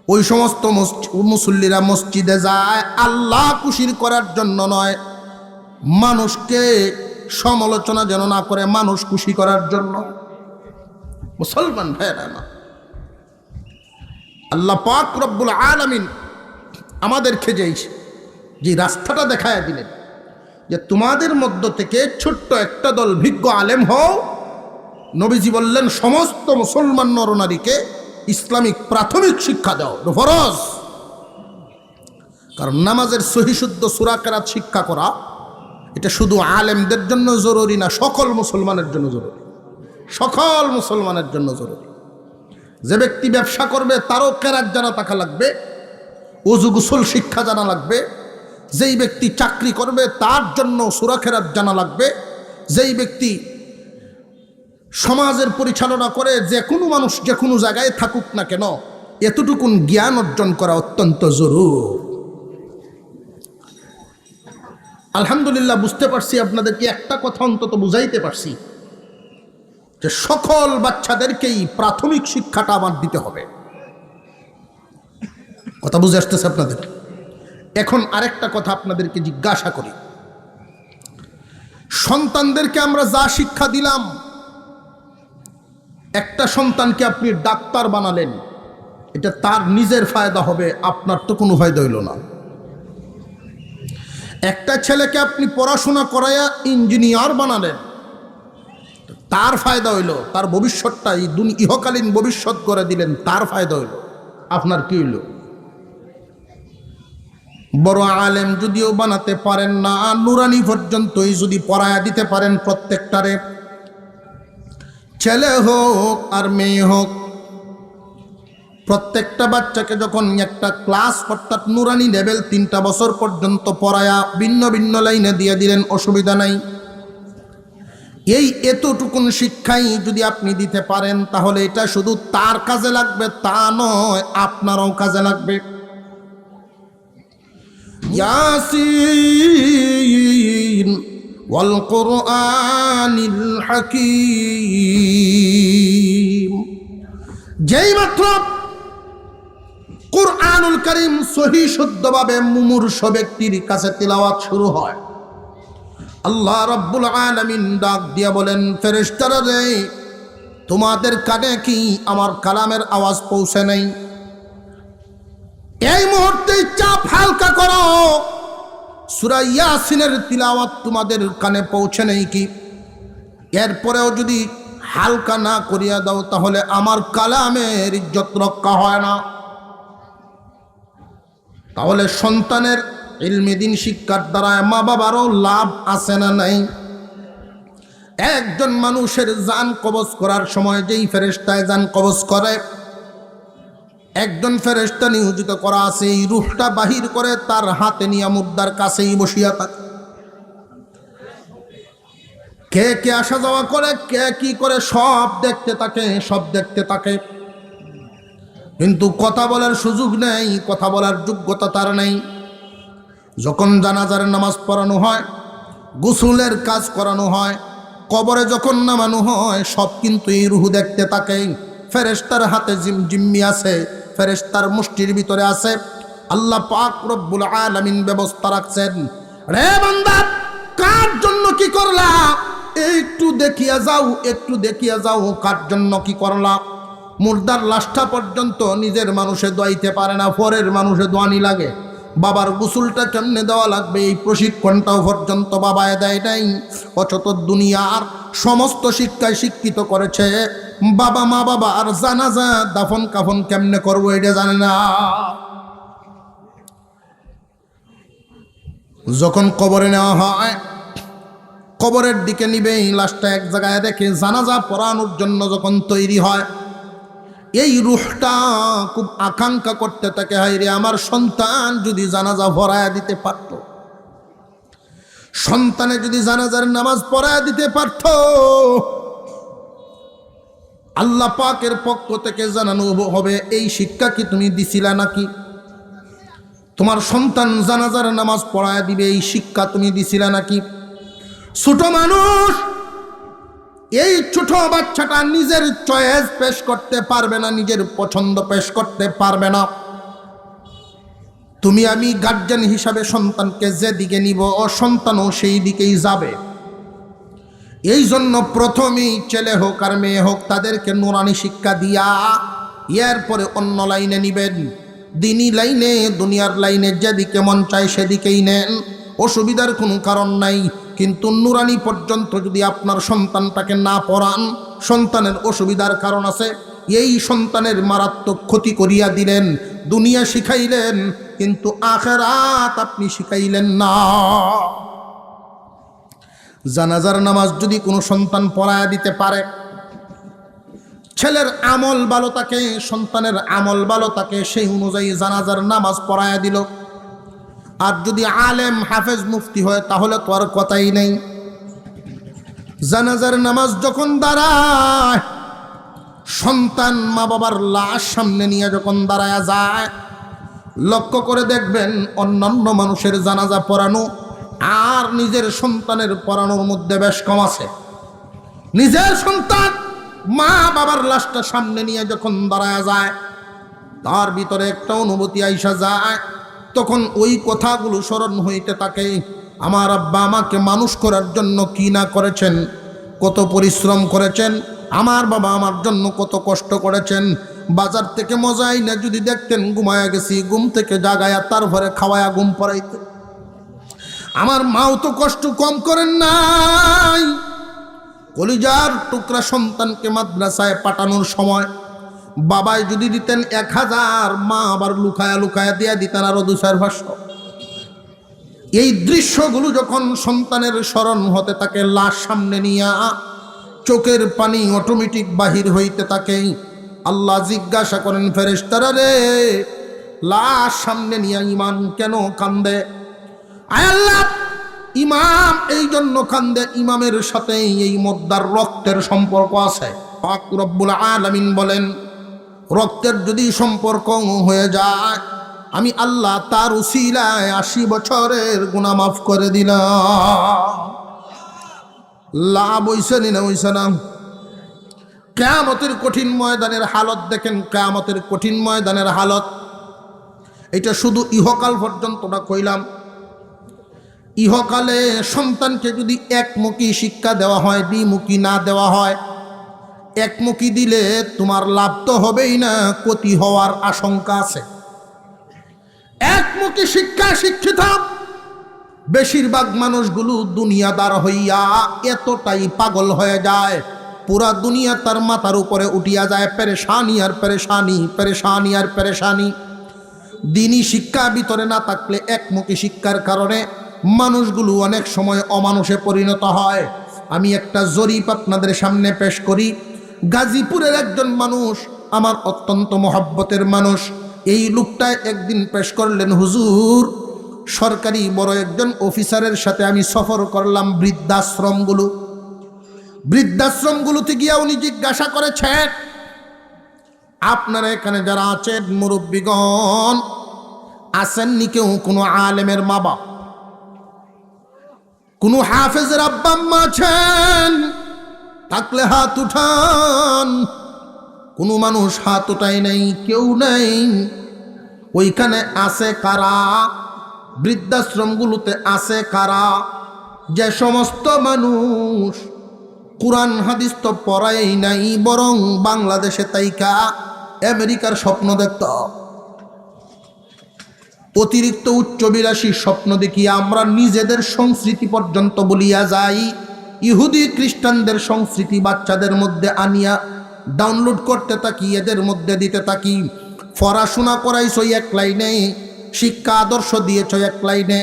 ওই সমস্ত মুসল্লিরা মসজিদে যায় আল্লাহ খুশির করার জন্য নয়, মানুষকে সমালোচনা যেন না করে, মানুষ খুশি করার জন্য। মুসলমান ভাইরা না, আল্লাহ পাক রব্বুল আলামিন আমাদেরকে যে রাস্তাটা দেখায় দিলেন, যে তোমাদের মধ্য থেকে ছোট্ট একটা দল ভিজ্ঞ আলেম হও। নবীজি বললেন সমস্ত মুসলমান নরনারীকে ইসলামিক প্রাথমিক শিক্ষা দাও, ফরজ। কারণ নামাজের সহি শুদ্ধ সূরা কেরাত শিক্ষা করা, এটা শুধু আলেমদের জন্য জরুরি না, সকল মুসলমানের জন্য জরুরি, সকল মুসলমানের জন্য জরুরি। যে ব্যক্তি ব্যবসা করবে তারও কেরাত জানা থাকা লাগবে, ওযু গোসল শিক্ষা জানা লাগবে। যেই ব্যক্তি চাকরি করবে তার জন্য সূরা কেরাত জানা লাগবে। যেই ব্যক্তি সমাজের পরিচালনা করে, যে কোনো মানুষ যে কোনো জায়গায় থাকুক না কেন, এতটুকুন জ্ঞান অর্জন করা অত্যন্ত জরুরি। আলহামদুলিল্লাহ বুঝতে পারছি, আপনাদেরকে একটা কথা অন্তত বুঝাইতে পারছি, যে সকল বাচ্চাদেরকেই প্রাথমিক শিক্ষাটা আমার দিতে হবে। কথা বুঝে আসতেছে আপনাদের? এখন আরেকটা কথা আপনাদেরকে জিজ্ঞাসা করি, সন্তানদেরকে আমরা যা শিক্ষা দিলাম, একটা সন্তানকে আপনি ডাক্তার বানালেন, এটা তার নিজের ফায়দা হবে, আপনার তো কোনো ফায়দা হইল না। একটা ছেলেকে আপনি পড়াশোনা করাইয়া ইঞ্জিনিয়ার বানালেন, তার ফায়দা হইল, তার ভবিষ্যৎটা ইহকালীন ভবিষ্যৎ করে দিলেন, তার ফায়দা হইল, আপনার কি হইল? বড় আলেম যদিও বানাতে পারেন না, নুরানি পর্যন্তই যদি পড়ায়া দিতে পারেন প্রত্যেকটারে, ছেলে হোক আর মেয়ে হোক, প্রত্যেকটা বাচ্চাকে যখন একটা ক্লাস অর্থাৎ নুরানি লেভেল 3টা বছর পর্যন্ত পড়ায়া ভিন্ন ভিন্ন লাইনে দিয়ে দিলেন, অসুবিধা নাই। এই এতটুকুন শিক্ষাই যদি আপনি দিতে পারেন তাহলে এটা শুধু তার কাজে লাগবে তা নয়, আপনারও কাজে লাগবে। ইয়াসিন ওয়াল কুরআনিল হাকীম, যেই মাত্র কুরআনুল কারীম সহি শুদ্ধভাবে মুমূর্ষ ব্যক্তির কাছে তিলাওয়াত শুরু হয়, আল্লাহ রাব্বুল আলামিন ডাক দিয়া বলেন, ফেরেশতারা রে, তোমাদের কানে কি আমার কালামের আওয়াজ পৌঁছে নাই? এই মুহূর্তে চাপ হালকা করো, সূরা ইয়াসিনের তিলাওয়াত তোমাদের কানে পৌঁছে নেই কি? এরপরেও যদি হালকা না করিয়া দাও তাহলে আমার কালামের ইজ্জত রক্ষা হয় না। তাহলে সন্তানের ইলমে দ্বীন শিক্ষার দ্বারা মা বাবারও লাভ আছে না নাই? একজন মানুষের জান কবজ করার সময় যেই ফেরেশতায় জান কবজ করে, একজন ফেরেশতা নিয়োজিত করা আছে এই রূহটা বাহির করে তার হাতে নিয়ে মুর্দার কাছেই বসিয়া থাকে। কে কে আসা যাওয়া করে, কে কি করে সব দেখতে থাকে, সব দেখতে থাকে, কিন্তু কথা বলার সুযোগ নেই, কথা বলার যোগ্যতা তার নেই। যখন জানাজার নামাজ পড়ানো হয়, গোসলের কাজ করানো হয়, কবরে যখন নামানো হয়, সব কিন্তু এই রূহ দেখতে থাকে। ফেরেশতার হাতে জিম্মি আছে, ফেরেশতার মুষ্টির ভিতরে আছে। আল্লাহ পাক রব্বুল আলামিন ব্যবস্থা রাখছেন, রে বান্দা কার জন্য কি করলা, একটু দেখিয়া যাও, একটু দেখিয়া যাও কার জন্য কি করলা। মুর্দার লাশটা পর্যন্ত নিজের মানুষে দোয়াইতে পারে না, পরের মানুষে দোয়ানি লাগে। বাবার গোসলটা কেমনে দেওয়া লাগবে এই প্রশিক্ষণটাও পর্যন্ত বাবায় দেয় নাই। অথচ দুনিয়ার সমস্ত শিক্ষায় শিক্ষিত করেছে, বাবা মা বাবা আর জানাজা দাফন কাফন কেমনে করবো এটা জানে না। যখন কবরে নেওয়া হয়, কবরের দিকে নিবে, এই লাশটা এক জায়গায় রেখে জানাজা পড়ানোর জন্য যখন তৈরি হয়, এই রূহটা খুব আকাঙ্ক্ষা করতে থাকে, হায় রে আমার সন্তান যদি জানাজা পড়ায়া দিতে পারত, সন্তানে যদি জানাজার নামাজ পড়ায়া দিতে পারত। আল্লাহ পাকের পক্ষ থেকে জানানো হবে, এই শিক্ষা কি তুমি দিছিলা নাকি? তোমার সন্তান জানাজার নামাজ পড়ায়া দিবে, এই শিক্ষা তুমি দিছিলা নাকি? ছোট মানুষ, এই ছোট বাচ্চাটা নিজের চয়েস পেশ করতে পারবে না, নিজের পছন্দ পেশ করতে পারবে না। তুমি আমি গার্জিয়ান হিসাবে সন্তানকে যেদিকে নিব, ও সন্তানও সেই দিকেই যাবে। এই জন্য প্রথমেই ছেলে হোক আর মেয়ে হোক তাদেরকে নুরানি শিক্ষা দিয়া এরপরে অন্য লাইনে নিবেন। দিনী লাইনে, দুনিয়ার লাইনে যেদিকে মন চায় সেদিকেই নেন, অসুবিধার কোনো কারণ নাই। কিন্তু নুরানি পর্যন্ত যদি আপনার সন্তানটাকে না পড়ান, সন্তানের অসুবিধার কারণ আছে, এই সন্তানের মারাত্মক ক্ষতি করিয়া দিলেন। দুনিয়া শিখাইলেন কিন্তু আখিরাত আপনি শিখাইলেন না। জানাজার নামাজ যদি কোনো সন্তান পড়ায়া দিতে পারে, ছেলের আমল ভালো থাকে, সন্তানের আমল ভালো থাকে, সেই অনুযায়ী জানাজার নামাজ পড়ায়া দিল। আর যদি আলেম হাফেজ মুফতি হয় তাহলে তো আর কথাই নেই। জানাজার নামাজ যখন দাঁড়ায়, সন্তান মা বাবার লাশ সামনে নিয়ে যখন দাঁড়ায়া যায়, লক্ষ্য করে দেখবেন অন্যান্য মানুষের জানাজা পড়ানো আর নিজের সন্তানের পড়ানোর মধ্যে বেশ কম আছে। নিজের সন্তান মা বাবার লাশটা সামনে নিয়ে যখন দাঁড়ায়া যায়, তার ভিতরে একটা অনুভূতি আইসা যায়। তখন ওই কথাগুলো স্মরণ হইতে থাকে, আমার আব্বা আমাকে মানুষ করার জন্য কি না করেছেন, কত পরিশ্রম করেছেন, আমার বাবা আমার জন্য কত কষ্ট করেছেন। বাজার থেকে মজাই না যদি দেখতেন ঘুমায়া গেছি, ঘুম থেকে জাগায়া তারপরে খাওয়ায়া ঘুম পড়াইতে। আমার মাও তো কষ্ট কম করেন নাই। কলিজার টুকরা সন্তানকে মাদ্রাসায় পাঠানোর সময় বাবাই যদি দিতেন 1000, মা আবার লুকায়া লুকায়া দিয়া দিতেন আরো 2-4-500। এই দৃশ্যগুলো যখন সন্তানের স্মরণ হতে থাকে, লাশ সামনে নিয়া চোখের পানি অটোমেটিক বাহির হইতে থাকে। আল্লাহ জিজ্ঞাসা করেন, ফেরেশতারা রে, লাশ সামনে নিয়ে ইমান কেন কান্দে? আয় আল্লাহ, ইমাম এই জন্য কান্দে, ইমামের সাথে এই মোদ্দার রক্তের সম্পর্ক আছে। পাক রব্বুল আলামিন বলেন, রক্তের যদি সম্পর্ক হয়ে যায়, আমি আল্লাহ তার উসিলায় 80 বছরের গুনাহ মাফ করে দিলাম। লাভ হইছে না হইছে না? কিয়ামতের কঠিন ময়দানের হালত দেখেন, কিয়ামতের কঠিন ময়দানের হালত। এটা শুধু ইহকাল পর্যন্ত না কইলাম। ইহকালে সন্তানকে যদি একমুখী শিক্ষা দেওয়া হয়, দ্বিমুখী না দেওয়া হয়, একমুখী দিলে তোমার লাভ তো হবেই না, ক্ষতি হওয়ার আশঙ্কা আছে। একমুখী শিক্ষা শিক্ষিত বেশিরভাগ মানুষগুলো দুনিয়াদার হইয়া এতটাই পাগল হয়ে যায়, পুরা দুনিয়া তার মাথার উপরে উঠিয়া যায়। পেরেশানি আর পেরেশানি, পেরেশানি আর পেরেশানি। দিনী শিক্ষা ভিতরে না থাকলে একমুখী শিক্ষার কারণে মানুষগুলো অনেক সময় অমানুষে পরিণত হয়। আমি একটা জরিপ আপনাদের সামনে পেশ করি। গাজীপুরের একজন মানুষ, আমার অত্যন্ত মহব্বতের মানুষ, এই লোকটা একদিন পেশ করলেন, হুজুর, সরকারি বড় একজন অফিসারের সাথে আমি সফর করলাম বৃদ্ধাশ্রমগুলোতে গিয়া উনি জিজ্ঞাসা করেছেন, আপনারা এখানে যারা আছেন মুরব্বীগণ, আসেননি কেউ কোনো আলেমের মা বাপ, কোনো হাফেজের আব্বা আম্মা আছেন? থাকলে হাত উঠান। কোনো মানুষ হাত উঠায় নাই, কেউ নাই। ওইখানে আছে কারা? বৃদ্ধাশ্রমগুলোতে আছে কারা? যে সমস্ত মানুষ কুরআন হাদিস তো পড়াই নাই, বরং বাংলাদেশে তাইকা আমেরিকার স্বপ্ন দেখত, অতিরিক্ত উচ্চবিলাসী স্বপ্ন দেখিয়া আমরা নিজেদের সংস্কৃতি পর্যন্ত বলিয়া যাই। ইহুদি খ্রিস্টানদের সংস্কৃতি বাচ্চাদের মধ্যে আনিয়া ডাউনলোড করতে থাকি, এদের মধ্যে দিতে থাকি। পড়াশোনা করাইছ এক লাইনে, শিক্ষা আদর্শ দিয়েছ এক লাইনে,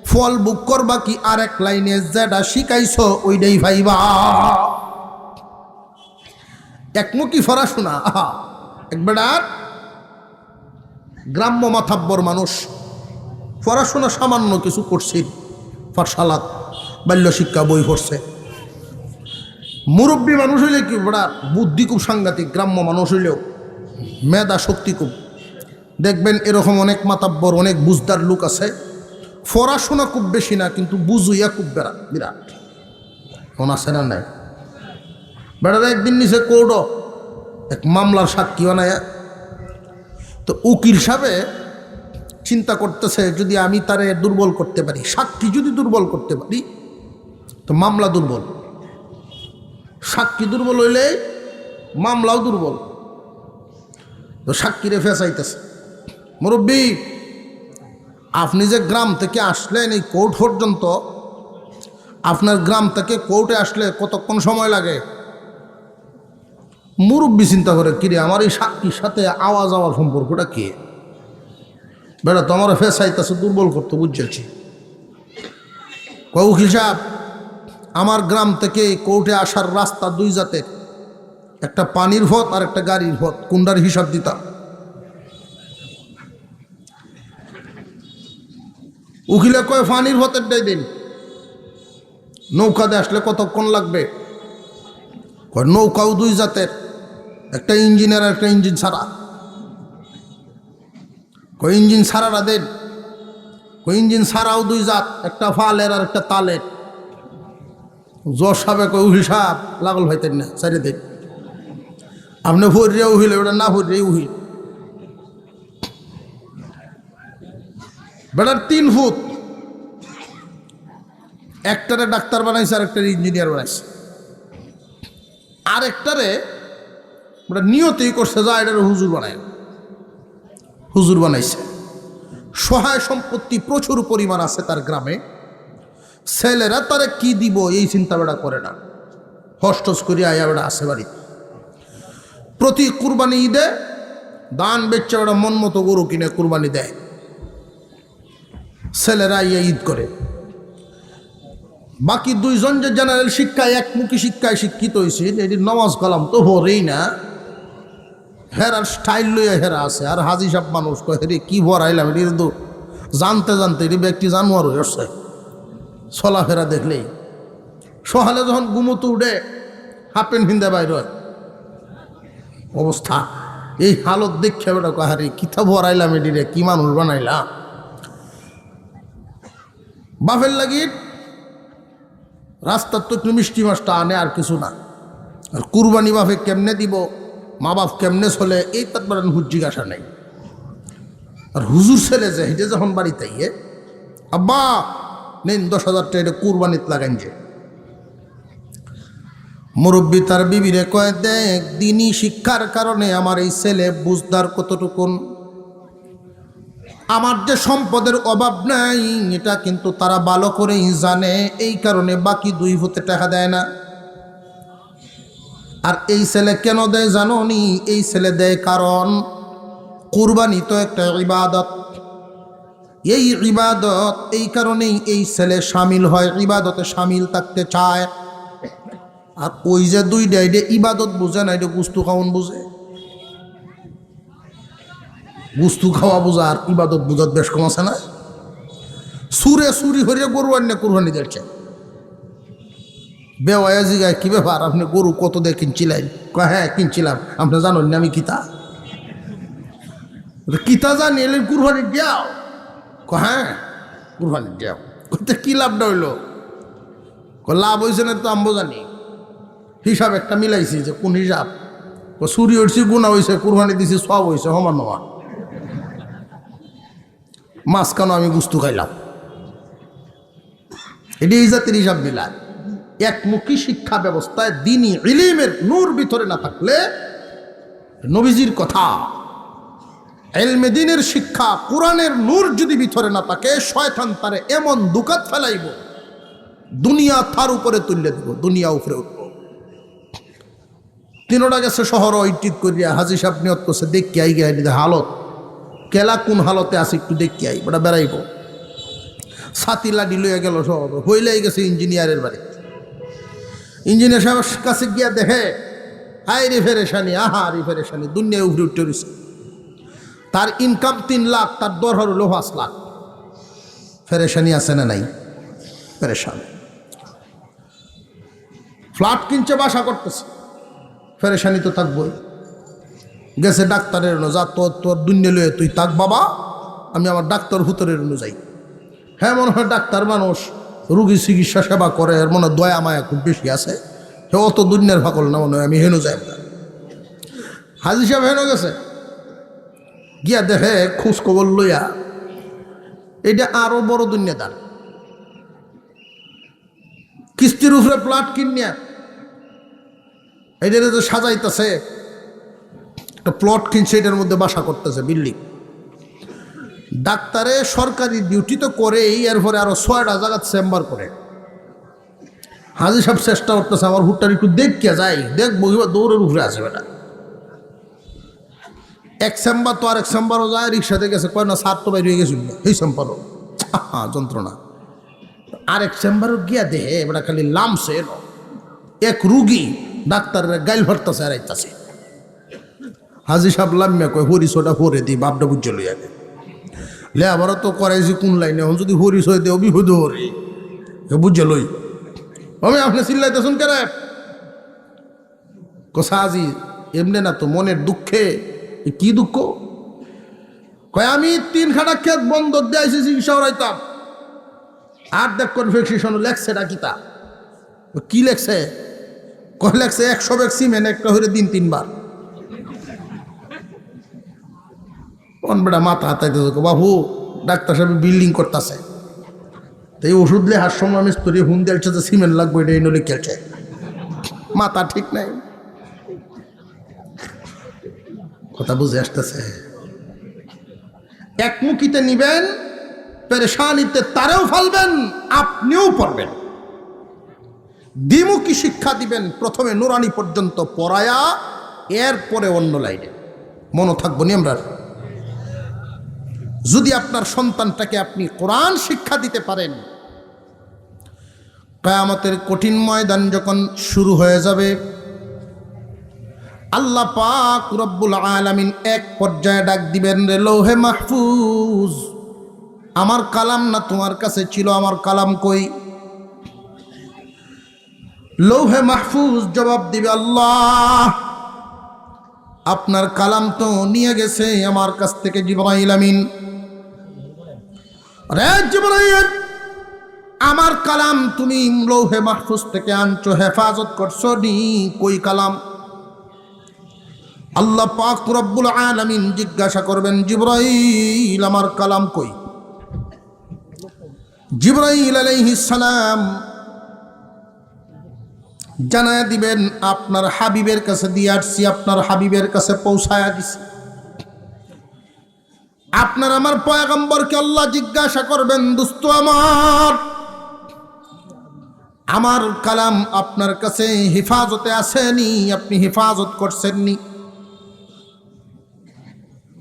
ফল বুক করবা কি আর এক লাইনে, যেটা শিখাইছ ওইটাই ভাইবা। একমুখী পড়াশোনা। একবার গ্রাম্য মাথাব্বর মানুষ, পড়াশোনা সামান্য কিছু করছে, পাঠশালাত বাল্য শিক্ষা বই পড়ছে। মুরব্বী মানুষ হইলে কি বড়া বুদ্ধি খুব সাংঘাতিক, গ্রাম্য মানুষ হইলেও মেধা শক্তি খুব। দেখবেন এরকম অনেক মাতাব্বর, অনেক বুঝদার লোক আছে, পড়াশোনা খুব বেশি না, কিন্তু বুঝুইয়া খুব বিরাট। কোন আছে না নাই? বেড়ারা একদিন নিচে কোর্ট এক মামলার সাক্ষী বানায়, তো উকিল সাহেবে চিন্তা করতেছে, যদি আমি তারে দুর্বল করতে পারি, সাক্ষী যদি দুর্বল করতে পারি, তো মামলা দুর্বল। সাক্ষী দুর্বল হইলে মামলাও দুর্বল। তো সাক্ষীরে ফেসাইতেছে, মুরব্বী, আপনি যে গ্রাম থেকে আসলেন এই কোর্ট পর্যন্ত, আপনার গ্রাম থেকে কোর্টে আসলে কতক্ষণ সময় লাগে? মুরব্বী চিন্তা করে, কিরে আমার এই সাক্ষীর সাথে আওয়াজ আওয়ার সম্পর্কটা কি? বেটা তো আমার ফেসাইতেছে, দুর্বল করতে বুঝেছি। উকিল সাহেব, আমার গ্রাম থেকে কোর্টে আসার রাস্তা দুই জাতের, একটা পানির পথ আর একটা গাড়ির পথ, কোনটার হিসাব দিতাম? উকিলে কয় পানির পথেরটাই দিন। নৌকাতে আসলে কতক্ষণ লাগবে? নৌকাও দুই জাতের, একটা ইঞ্জিনের আর একটা ইঞ্জিন ছাড়া। ইঞ্জিন ছাড়াটা দেন। ইঞ্জিন ছাড়াও দুই জাত, একটা ফালের আর একটা তালের। জজ সাহেব কই হিসাব লাগল ভাইতেন না, সাইডে দেন। আপনি ভরিয়া উহিল, ওটা না ভরিয়ে উহিল। বেটার 3 ফুট, একটারে ডাক্তার বানাইছে আর একটারে ইঞ্জিনিয়ার বানাইছে, আর একটারে নিয়তেই করছে যা এটারে হুজুর বানাইছে। সহায় সম্পত্তি প্রচুর পরিমাণ আছে তার গ্রামে, ছেলেরা তারে কি দিব এই চিন্তা বেড়া করে না, হস্টস করি আয়া বেড়া আসে বাড়ি। প্রতি কুরবানি ঈদে দান বেচে বেড়া মন মতো গরু কিনে কুরবানি দেয়, ছেলেরা ইয়ে ঈদ করে। বাকি দুইজন যে জেনারেল শিক্ষায় একমুখী শিক্ষায় শিক্ষিত হয়েছে, এটি নমাজ কালাম তো হরেই না, হেরার স্টাইল লইয়া হেরা আছে। আর হাজি সাহেব মানুষ কয় হেরে কি ভরাইলাম, এটি কিন্তু জানতে জানতে এটি ব্যক্তি জানোয়ার হয়ে আসছে চলাফেরা দেখলেই। সকালে যখন ঘুমোতে উঠে হাফ প্যান্ট ভিন্দা বাইর হয় অবস্থা। এই হালত দেখে বেটা কয় হারে কিতা ভরাইলাম, এটি রে কি মানুষ বানাইলাম। বাপের লাগি রাস্তার তো একটু মিষ্টি মাছটা আনে আর কিছু না। আর কুরবানি বাপে কেমনে দিব, মা বাপ কেমনে চলে, এই তার জিজ্ঞাসা নেই। আর হুজুর ছেলে যে হেঁটে যখন বাড়িতে গিয়ে আব্বা নেন 10,000 টাকা এটা কুরবানিত লাগাইন যে, মুরব্বী তার বিবিরে কয় দেখ দিনই শিক্ষার কারণে আমার এই ছেলে বুঝদার কতটুকুন, আমার যে সম্পদের অভাব নাই এটা কিন্তু তারা ভালো করেই জানে, এই কারণে বাকি 2 হতে টাকা দেয় না। আর এই ছেলে কেন দেয় জানো নি? এই ছেলে দেয় কারণ কুরবানি তো একটা ইবাদত, এই ইবাদত, এই কারণেই এই ছেলে শামিল হয়, ইবাদতে শামিল থাকতে চায়। আর ওই যে 2টা এটা ইবাদত বুঝে না, এটা গুস্তু খাওয়ান বুঝে। গুস্তু খাওয়া বোঝা আর ইবাদত বুঝাত বেশ কম আছে না? সুরে সুরি হরিয়া গরু আন্যা কুরবানি দিচ্ছে, বেওয়াজি গায় কি ব্যাপার আপনি গরু কত দিয়ে কিনছিলেন? হ্যাঁ কিনছিলাম। আপনি জানেন না আমি কিতা কিতা জানি এলেন কুরবানি দিয়াও? হ্যাঁ কুরবানি দিয়াও। কি লাভটা হইল? লাভ হয়েছে না তো আম্বো জানি, হিসাব একটা মিলাইছি যে কোন হিসাব। চুরি হয়েছি গুণা হয়েছে, কুরবানি দিছি সব হয়েছে সমান নয়। মাঝখানে আমি গুস্তু খাইলাম, এটি এই জাতির হিসাব মিলায়। একমুখী শিক্ষা ব্যবস্থায় দ্বীনি ইলমের নূর ভিতরে না থাকলে, নবীজির কথা ইলমে দ্বীনের শিক্ষা কোরআনের নূর যদি ভিতরে না থাকে, শয়তান তারে এমন দুকাত ফেলাইব, দুনিয়া তার উপরে তুললে দিব, দুনিয়া উপরে উঠব। 3টা গেছে শহর ঐটিত করিয়া, হাজি সাহেব নিয়ত করছে দেখি আই গাই হালত কেলা কোন হালতে আছে একটু দেখি আই, ওটা বেড়াইব। ছাতি লাডি লইয়া গেল শহর, হইলাই গেছে ইঞ্জিনিয়ারের বাড়ি। ইঞ্জিনিয়ার সাহেবের কাছে গিয়া দেখে হাই রে ফেরেশানি, আহা রে ফেরেশানি, দুনিয়ায় উঠে উঠতে রয়েছে। তার ইনকাম 3 লাখ, তার দরকার হলো 5 লাখ। ফেরেশানি আছে না নাই? ফেরেশান। ফ্ল্যাট কিনছে, বাসা করতেছে, ফেরেশানি তো থাকবই। গেছে ডাক্তারের যা তোর দুনিয়া লয়ে তুই থাক বাবা, আমি আমার ডাক্তার ভুতরের যাই। হ্যাঁ মনে হয় ডাক্তার মানুষ, রুগী চিকিৎসা সেবা করে, এর মনে দয়া মায়া খুব বেশি আছে, সে অত দুনিয়ার ফাকল না, মনে হয় আমি হেনু যাই। হাজি সাহেব হেন গেছে, গিয়া দেখে খোঁজ খবর লইয়া এটা আরো বড় দুনিয়াদার, কিস্তির উপরে প্লট কিনিয়া এটারে তো সাজাইতেছে, একটা প্লট কিনছে, এটার মধ্যে বাসা করতেছে, বিল্ডিং। ডাক্তারে সরকারি ডিউটি তো করেই, এরপরে আরো 6টা জায়গা চেম্বার করে। হাজি সাহেব চেষ্টা করতেছে আমার হুটটার একটু দেখিয়া যাই, দেখবো দৌড়ের উপরে আছে বেটা। এক চেম্বার তো আর এক চেম্বারও যায়, রিক্সাতে গেছে, কয় না সার তো বাইরে হয়ে গেছিল এই চেম্বারও, যন্ত্রণা। আরেক চেম্বারও গিয়া দেহে এবার খালি লামছে এলো, এক রুগী ডাক্তারের গাইল ভরতেছে আর আইতাছে। হাজি সাহেব লাম্মিয়া কয় হরিশোটা ভরে দিই, বাপটা বুঝে লইয়া গে লে আবারও তো করাইছি কোন লাইনে, এখন যদি হরিশ হয়ে দেও বিহুদ হরি বুঝে লই। আমি আপনি চিল্লাইতেছুন কেরে? কোসা হাজি এমনি না তো, মনের দুঃখে। কি দুঃখ? কয় আমি 3 খাটা ক্ষেত বন্ধক দিয়ে আইসি চিকিৎসা করাইতাম, আর দেখ কনফেকশন লেখছে ডাকিতা। কি লেখছে? কয় লেখছে 100 ব্যাগ সিমেন্ট একটা হইলে দিন 3 বার। কোন বেটা মাথা হাতাইতে বাবু, ডাক্তার সাহেব বিল্ডিং করতেছে, তাই ওষুধ লেহার সময় মিস্ত্রি হুন দিয়েছে যে সিমেন্ট লাগবে, এটা নলে খেলছে, মাথা ঠিক নাই। কথা বুঝে আসতেছে? একমুখিতে নিবেন, পেরেশানিতে তারেও ফালবেন, আপনিও পড়বেন। দ্বিমুখী শিক্ষা দিবেন, প্রথমে নুরানি পর্যন্ত পড়ায়া, এরপরে অন্য লাইনে মনে থাকবো নি আমরা। যদি আপনার সন্তানটাকে আপনি কোরআন শিক্ষা দিতে পারেন, কিয়ামতের কঠিন ময়দান যখন শুরু হয়ে যাবে, আল্লাহ পাক রব্বুল আলামিন এক পর্যায়ে ডাক দিবেন, রে লৌহে মাহফুজ, আমার কালাম না তোমার কাছে ছিল, আমার কালাম কই? লৌহে মাহফুজ জবাব দিবে, আল্লাহ আপনার কালাম তো নিয়ে গেছে আমার কাছ থেকে জিবরাইল আমিন। রে জিবরাইল, আমার কালাম তুমি লৌহে মাহফুজ থেকে আনছো, হেফাজত করছো নি, কই কালাম? আল্লাহ পাক রব্বুল আলামিন জিজ্ঞাসা করবেন, জিবরাইল আমার কালাম কই? জিবরাইল আলাইহিস সালাম জানায়া দিবেন, আপনার হাবিবের কাছে দিয়ে আসছি, আপনার হাবিবের কাছে পৌঁছায়া দিছি। আপনার আমার পয়গম্বরকে আল্লাহ জিজ্ঞাসা করবেন, দোস্ত আমার কালাম আপনার কাছে হেফাজতে আসেনি, আপনি হেফাজত করছেননি?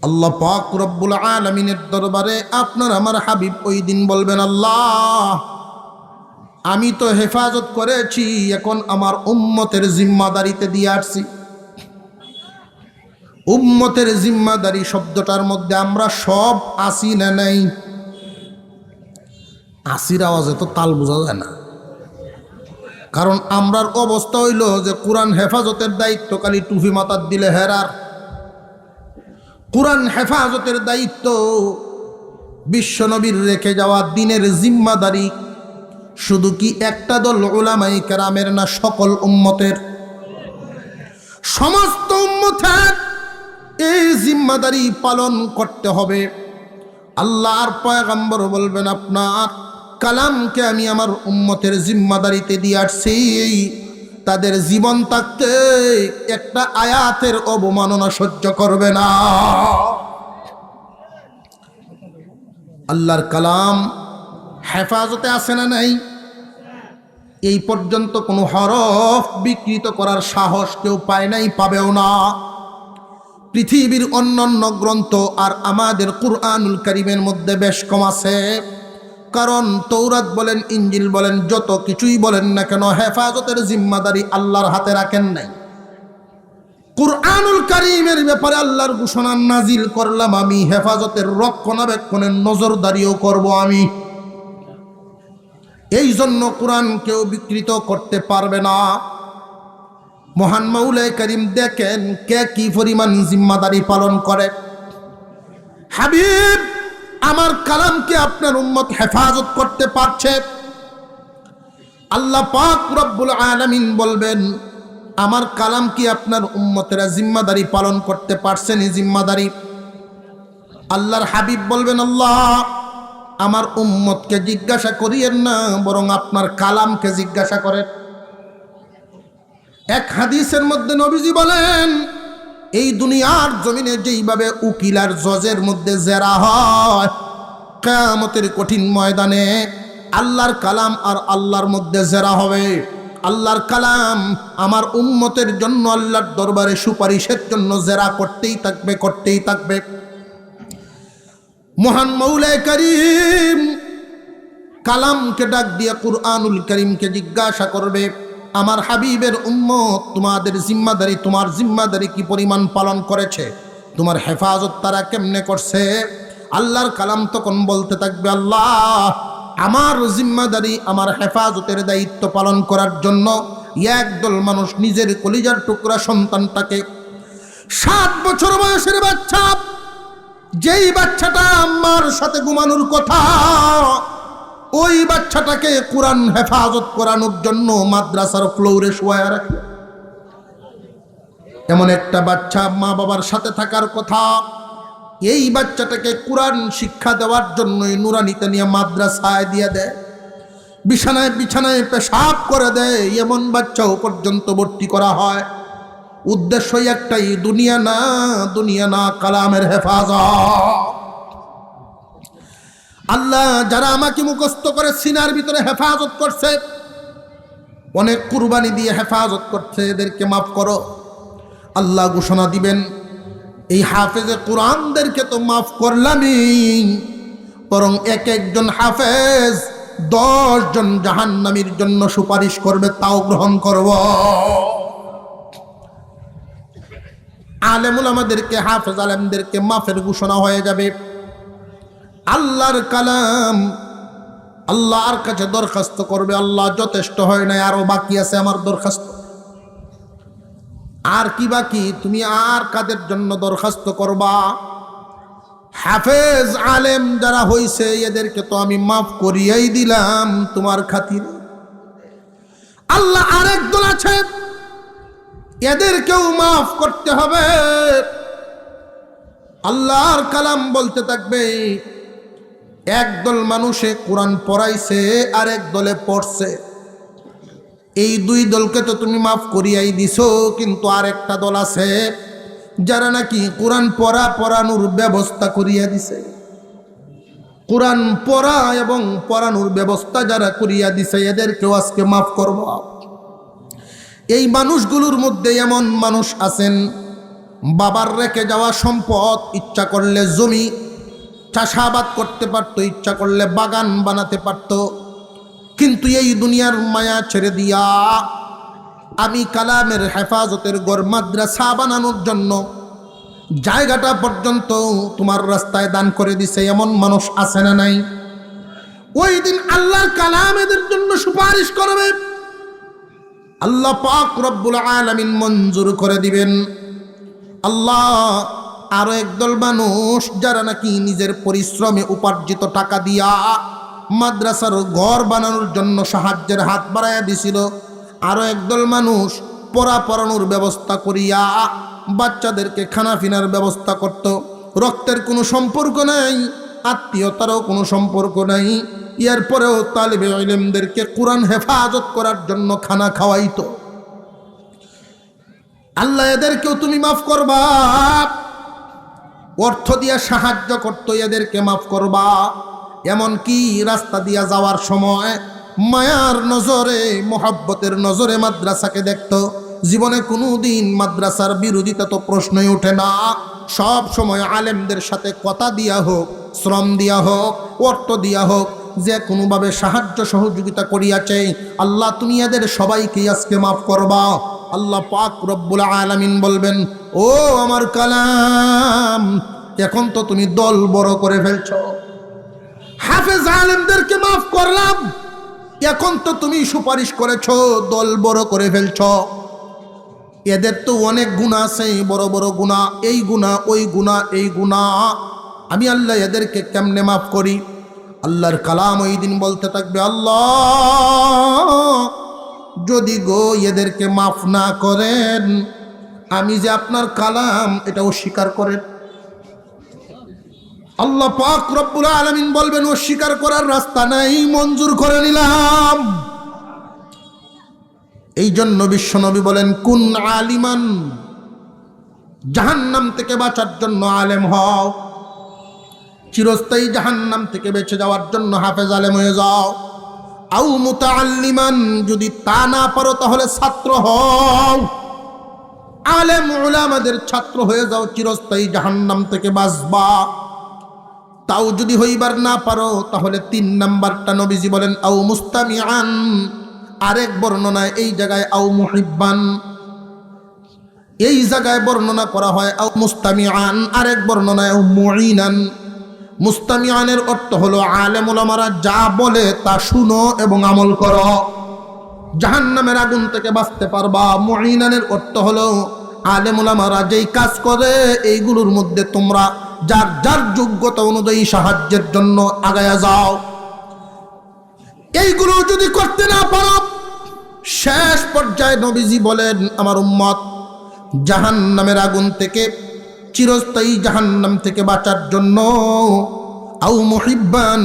আল্লাহ পাক রব্বুল আলামিনের দরবারে আপনার আমার হাবিব ওই দিন বলবেন, আল্লাহ আমি তো হেফাজত করেছি, এখন আমার উম্মতের জিম্মাদারিতে দিয়ে আসছি। উম্মতের জিম্মাদারি শব্দটার মধ্যে আমরা সব আসি না নাই? আসির আওয়াজে তো তাল বোঝা যায় না, কারণ আমরার অবস্থা হইল যে কোরআন হেফাজতের দায়িত্ব খালি টুপি মাথার দিলে হেরার। কোরআন হেফাজতের দায়িত্ব বিশ্বনবীর রেখে যাওয়া দিনের জিম্মাদারি শুধু কি একটা দল উলামায়ে কেরামের না, সকল উম্মতের? সমস্ত উম্মতের এই জিম্মাদারি পালন করতে হবে। আল্লাহর পয়গম্বর বলবেন, আপনার কালামকে আমি আমার উম্মতের জিম্মাদারিতে দিয়ে আসছি, তাদের জীবন থাকতে একটা আয়াতের অবমাননা সহ্য করবে না। আল্লাহর কালাম হেফাজতে আছে না নাই? এই পর্যন্ত কোনো হরফ বিকৃত করার সাহস কেউ পায় নাই, পাবেও না। পৃথিবীর অন্যান্য গ্রন্থ আর আমাদের কুরআনুল কারীমের মধ্যে বেশ কম আছে, কারণ তৌরাত বলেন, ইঞ্জিল বলেন, যত কিছুই বলেন না কেন, হেফাজতের জিম্মাদারি আল্লাহর হাতে রাখেন নাই। কুরআনুল কারীমের ব্যাপারে আল্লাহর ঘোষণা নাজিল করলাম আমি, হেফাজতের রক্ষণাবেক্ষণের নজরদারিও করব আমি। এই জন্য কোরআন কেউ বিকৃত করতে পারবে না। মহান মাওলাই কারীম দেখেন কে কি পরিমাণ জিম্মাদারি পালন করে। হাবিব আমার কালামকে আপনার উম্মত হেফাজত করতে পারছে? আল্লাহ পাক রব্বুল আলামিন বলবেন, আমার কালাম কি আপনার উম্মতেরা জিম্মাদারি পালন করতে পারছেন? এই জিম্মাদারি আল্লাহর হাবিব বলবেন, আল্লাহ আমার উম্মতকে জিজ্ঞাসা করিয়েন না, বরং আপনার কালামকে জিজ্ঞাসা করেন। এক হাদিসের মধ্যে নবীজি বলেন, এই দুনিয়ার জমিনে যেইভাবে উকিল আর জজের মধ্যে জেরা হয়, কিয়ামতের কঠিন ময়দানে আল্লাহর কালাম আর আল্লাহর মধ্যে জেরা হবে। আল্লাহর কালাম আমার উম্মতের জন্য আল্লাহর দরবারে সুপারিশের জন্য জেরা করতেই থাকবে, করতেই থাকবে। মহান মাওলাই কারীম কালামকে ডাক দিয়ে কুরআনুল কারীমকে জিজ্ঞাসা করবে, আমার হাবিবের উম্মত তোমাদের জিম্মাদারি, তোমার জিম্মাদারি কি পরিমাণ পালন করেছে? তোমার হেফাজত তারা কেমনে করছে? আল্লাহর কালাম তখন বলতে থাকবে, আল্লাহ আমার জিম্মাদারি, আমার হেফাজতের দায়িত্ব পালন করার জন্য একদল মানুষ নিজের কলিজার টুকরা সন্তানটাকে, 7 বছর বয়সের বাচ্চা, যেই বাচ্চাটা আমার সাথে ঘুমানোর কথা, ওই বাচ্চাটাকে কোরআন হেফাজত করানোর জন্য মাদ্রাসার ফ্লোরে শোয়া রাখে। এমন একটা বাচ্চা মা বাবার সাথে থাকার কথা, এই বাচ্চাটাকে কোরআন শিক্ষা দেওয়ার জন্যই নুরানিতে নিয়ে মাদ্রাসায় দিয়ে দেয়, বিছানায় বিছানায় পেশাব করে দেয়, এমন বাচ্চাও পর্যন্ত ভর্তি করা হয়। উদ্দেশ্যই একটাই, দুনিয়া না কালামের হেফাজত। আল্লাহ যারা আমাকে মুখস্থ করে সিনার ভিতরে হেফাজত করছে, অনেক কুরবানি দিয়ে হেফাজত করছে, এদেরকে মাফ করো। আল্লাহ ঘোষণা দিবেন, এই হাফেজে কোরআনদেরকে তো মাফ করলামই, বরং এক একজন হাফেজ 10 জন জাহান্নামীর জন্য সুপারিশ করবে, তাও গ্রহণ করব। আলেমুল আমাদেরকে, হাফেজ আলেমদেরকে মাফের ঘোষণা হয়ে যাবে। আল্লাহর কালাম আল্লাহর কাছে দরখাস্ত করবে, আল্লাহ যথেষ্ট হয় নাই, আরো বাকি আছে আমার দরখাস্ত। আর কি বাকি? তুমি আর কাদের জন্য দরখাস্ত করবা? হাফেজ আলেম যারা হইছে এদেরকে তো আমি মাফ করিয়াই দিলাম তোমার খাতিরে। আল্লাহ আরেক দল আছে, এদেরকেও মাফ করতে হবে। আল্লাহর কালাম বলতে থাকবে, একদল মানুষে কোরআন পড়াইছে, আরেক দলে পড়ছে, এই দুই দলকে তো তুমি মাফ করিয়াই দিছো, কিন্তু আরেকটা দল আছে যারা নাকি কোরআন পড়ানোর ব্যবস্থা করিয়া দিছে। কোরআন পড়া এবং পড়ানোর ব্যবস্থা যারা করিয়া দিছে এদেরকেও আজকে মাফ করব। এই মানুষগুলোর মধ্যে এমন মানুষ আছেন, বাবার রেখে যাওয়া সম্পদ, ইচ্ছা করলে জমি চাষাবাদ করতে পারতো, ইচ্ছা করলে বাগান বানাতে পারতো, কিন্তু এই দুনিয়ার মায়া ছেড়ে দিয়া আমি কালামের হেফাজতের ঘর মাদ্রাসা বানানোর জন্য জায়গাটা পর্যন্ত তোমার রাস্তায় দান করে দিছে। এমন মানুষ আছে না নাই? ওই দিন আল্লাহর কালাম এদের জন্য সুপারিশ করবে, আল্লাহ পাক রব্বুল আলামিন মঞ্জুর করে দিবেন। আল্লাহ আরো একদল মানুষ যারা নাকি নিজের পরিশ্রমে উপার্জিত টাকা দিয়া মাদ্রাসার ঘর বানানোর জন্য সাহায্যের হাত বাড়াইয়া দিছিল, আরো একদল মানুষ পড়ানোর ব্যবস্থা করিয়া বাচ্চাদেরকে খানাফিনার ব্যবস্থা করত। রক্তের কোনো সম্পর্ক নাই, আত্মীয়তারও কোনো সম্পর্ক নাই, এরপরেও তালিবে ইলমদেরকে কোরআন হেফাজত করার জন্য খানা খাওয়াইতো। আল্লাহ এদেরকেও তুমি মাফ করবা, অর্থ দিয়া সাহায্য করতো, এদেরকে মাফ করবা। এমনকি রাস্তা দিয়া যাওয়ার সময় মায়ার নজরে, মোহাব্বতের নজরে মাদ্রাসাকে দেখতো। জীবনে কোনো দিন মাদ্রাসার বিরোধিতা তো প্রশ্নই ওঠে না, সব সময় আলেমদের সাথে কথা দিয়া হোক, শ্রম দিয়া হোক, অর্থ দিয়া হোক, যে কোনোভাবে সাহায্য সহযোগিতা করিয়াছে। আল্লাহ তুমি এদের সবাইকে আজকে মাফ করবা। আল্লাহ পাক রব্বুল আলামিন বলবেন, ও আমার কালাম, এখন তো তুমি দল বড় করে ফেলছো। হাফেজ আলেমদেরকে মাফ করলাম, এখন তো তুমি সুপারিশ করেছো, দল বড় করে ফেলছো। এদের তো অনেক গুনাহ আছে, বড় বড় গুনাহ, এই গুনাহ ওই গুনাহ এই গুনাহ, আমি আল্লাহ এদেরকে কেমনে মাফ করি? আল্লাহর কালাম ওই দিন বলতে থাকবে, আল্লাহ যদি গো এদেরকে মাফ না করেন, আমি যে আপনার কালাম এটা অস্বীকার করেন। আল্লাহ পাক রব্বুল আলামিন বলবেন, অস্বীকার করার রাস্তা নাই, মঞ্জুর করে নিলাম। এই জন্য বিশ্বনবী বলেন, কুন আলিমান, জাহান্নাম থেকে বাঁচার জন্য আলেম হও, চিরস্থায়ী জাহান্নাম থেকে বেঁচে যাওয়ার জন্য হাফেজ আলেম হয়ে যাও। আও মুতাআল্লিমান, যদি তা না পারো তাহলে ছাত্র হও, আলেম উলামাদের ছাত্র হয়ে যাও, চিরস্থায়ী জাহান্নাম থেকে বাঁচবা। তাও যদি হইবার না পারো তাহলে 3 নাম্বারটা নবীজি বলেন, আও মুস্তামিআন, আরেক বর্ণনায় এই জায়গায় আও মুহিব্বান, এই জায়গায় বর্ণনা করা হয় আও মুস্তামিআন, আরেক বর্ণনায় আও মুঈনান। মুস্তামিআনের অর্থ হলো আলেম উলামারা যা বলে তা শুনো এবং আমল করো, জাহান্নামের আগুন থেকে বাঁচতে পারবা। মুঈনানের অর্থ হলো আলেম উলামারা যেই কাজ করে এইগুলোর মধ্যে তোমরা যার যার যোগ্যতা অনুযায়ী সাহায্যের জন্য আগায়া যাও। এইগুলো যদি করতে না পারো, শেষ পর্যায়ে নবীজি বলেন, আমার উম্মত জাহান্নামের আগুন থেকে, চিরস্থায়ী জাহান্নাম থেকে বাঁচার জন্য আও মুহিব্বান,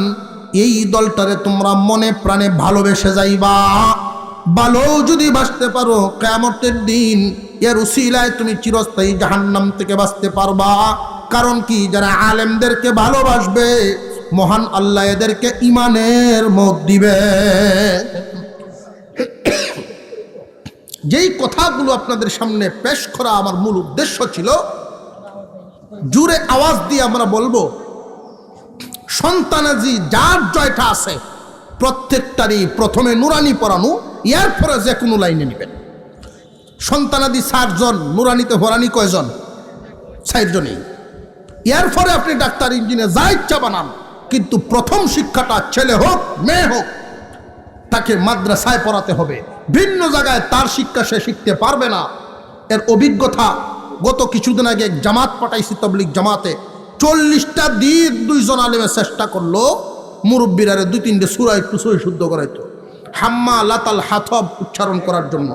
এই দলটারে তোমরা মনে প্রাণে ভালোবেসে যাইবা। ভালো যদি বাঁচতে পারো, কিয়ামতের দিন এর উসিলায় তুমি চিরস্থায়ী জাহান্নাম থেকে বাঁচতে পারবা। কারণ কি? যারা আলেমদেরকে ভালোবাসবে, মহান আল্লাহ এদেরকে ইমানের মত দিবে। যেই কথাগুলো আপনাদের সামনে পেশ করা আমার মূল উদ্দেশ্য ছিল, জোরে আওয়াজ দিয়ে আমরা বলবো, সন্তানাজি যার জয়টা আছে প্রত্যেকটারই প্রথমে নুরানি পড়ানো, এরপরে যে কোনো লাইনে নেবেন। সন্তানাদি 4 জন, নুরানিতে হরানি কয়জন? চারজনেই। এরপরে আপনি ডাক্তার ইঞ্জিনিয়ার যা ইচ্ছা বানান, কিন্তু প্রথম শিক্ষাটা ছেলে হোক মেয়ে হোক তাকে মাদ্রাসায় পড়াতে হবে। ভিন্ন জায়গায় তার শিক্ষা সে শিখতে পারবে না। এর অভিজ্ঞতা গত কিছুদিন আগে এক জামাত পাঠাইছি, তবলিগ জামাতে 40টা দিন 2 জন আলেমে চেষ্টা করলো মুরব্বীরারে 2-3টে সূরা একটু সহি শুদ্ধ করাইতো, হাম্মা লাতাল হাতব উচ্চারণ করার জন্য।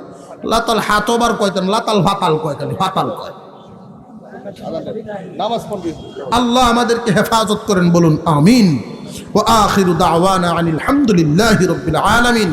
লাতাল হাতব আর কয়তেন, লাতাল ভাতাল কয়তেন, ভাতাল কয়। আল্লাহ আমাদেরকে হেফাজত করেন, বলুন আমিন। ওয়া আখিরু দাওয়ানা আনিল হামদুলিল্লাহি রাব্বিল আলামিন।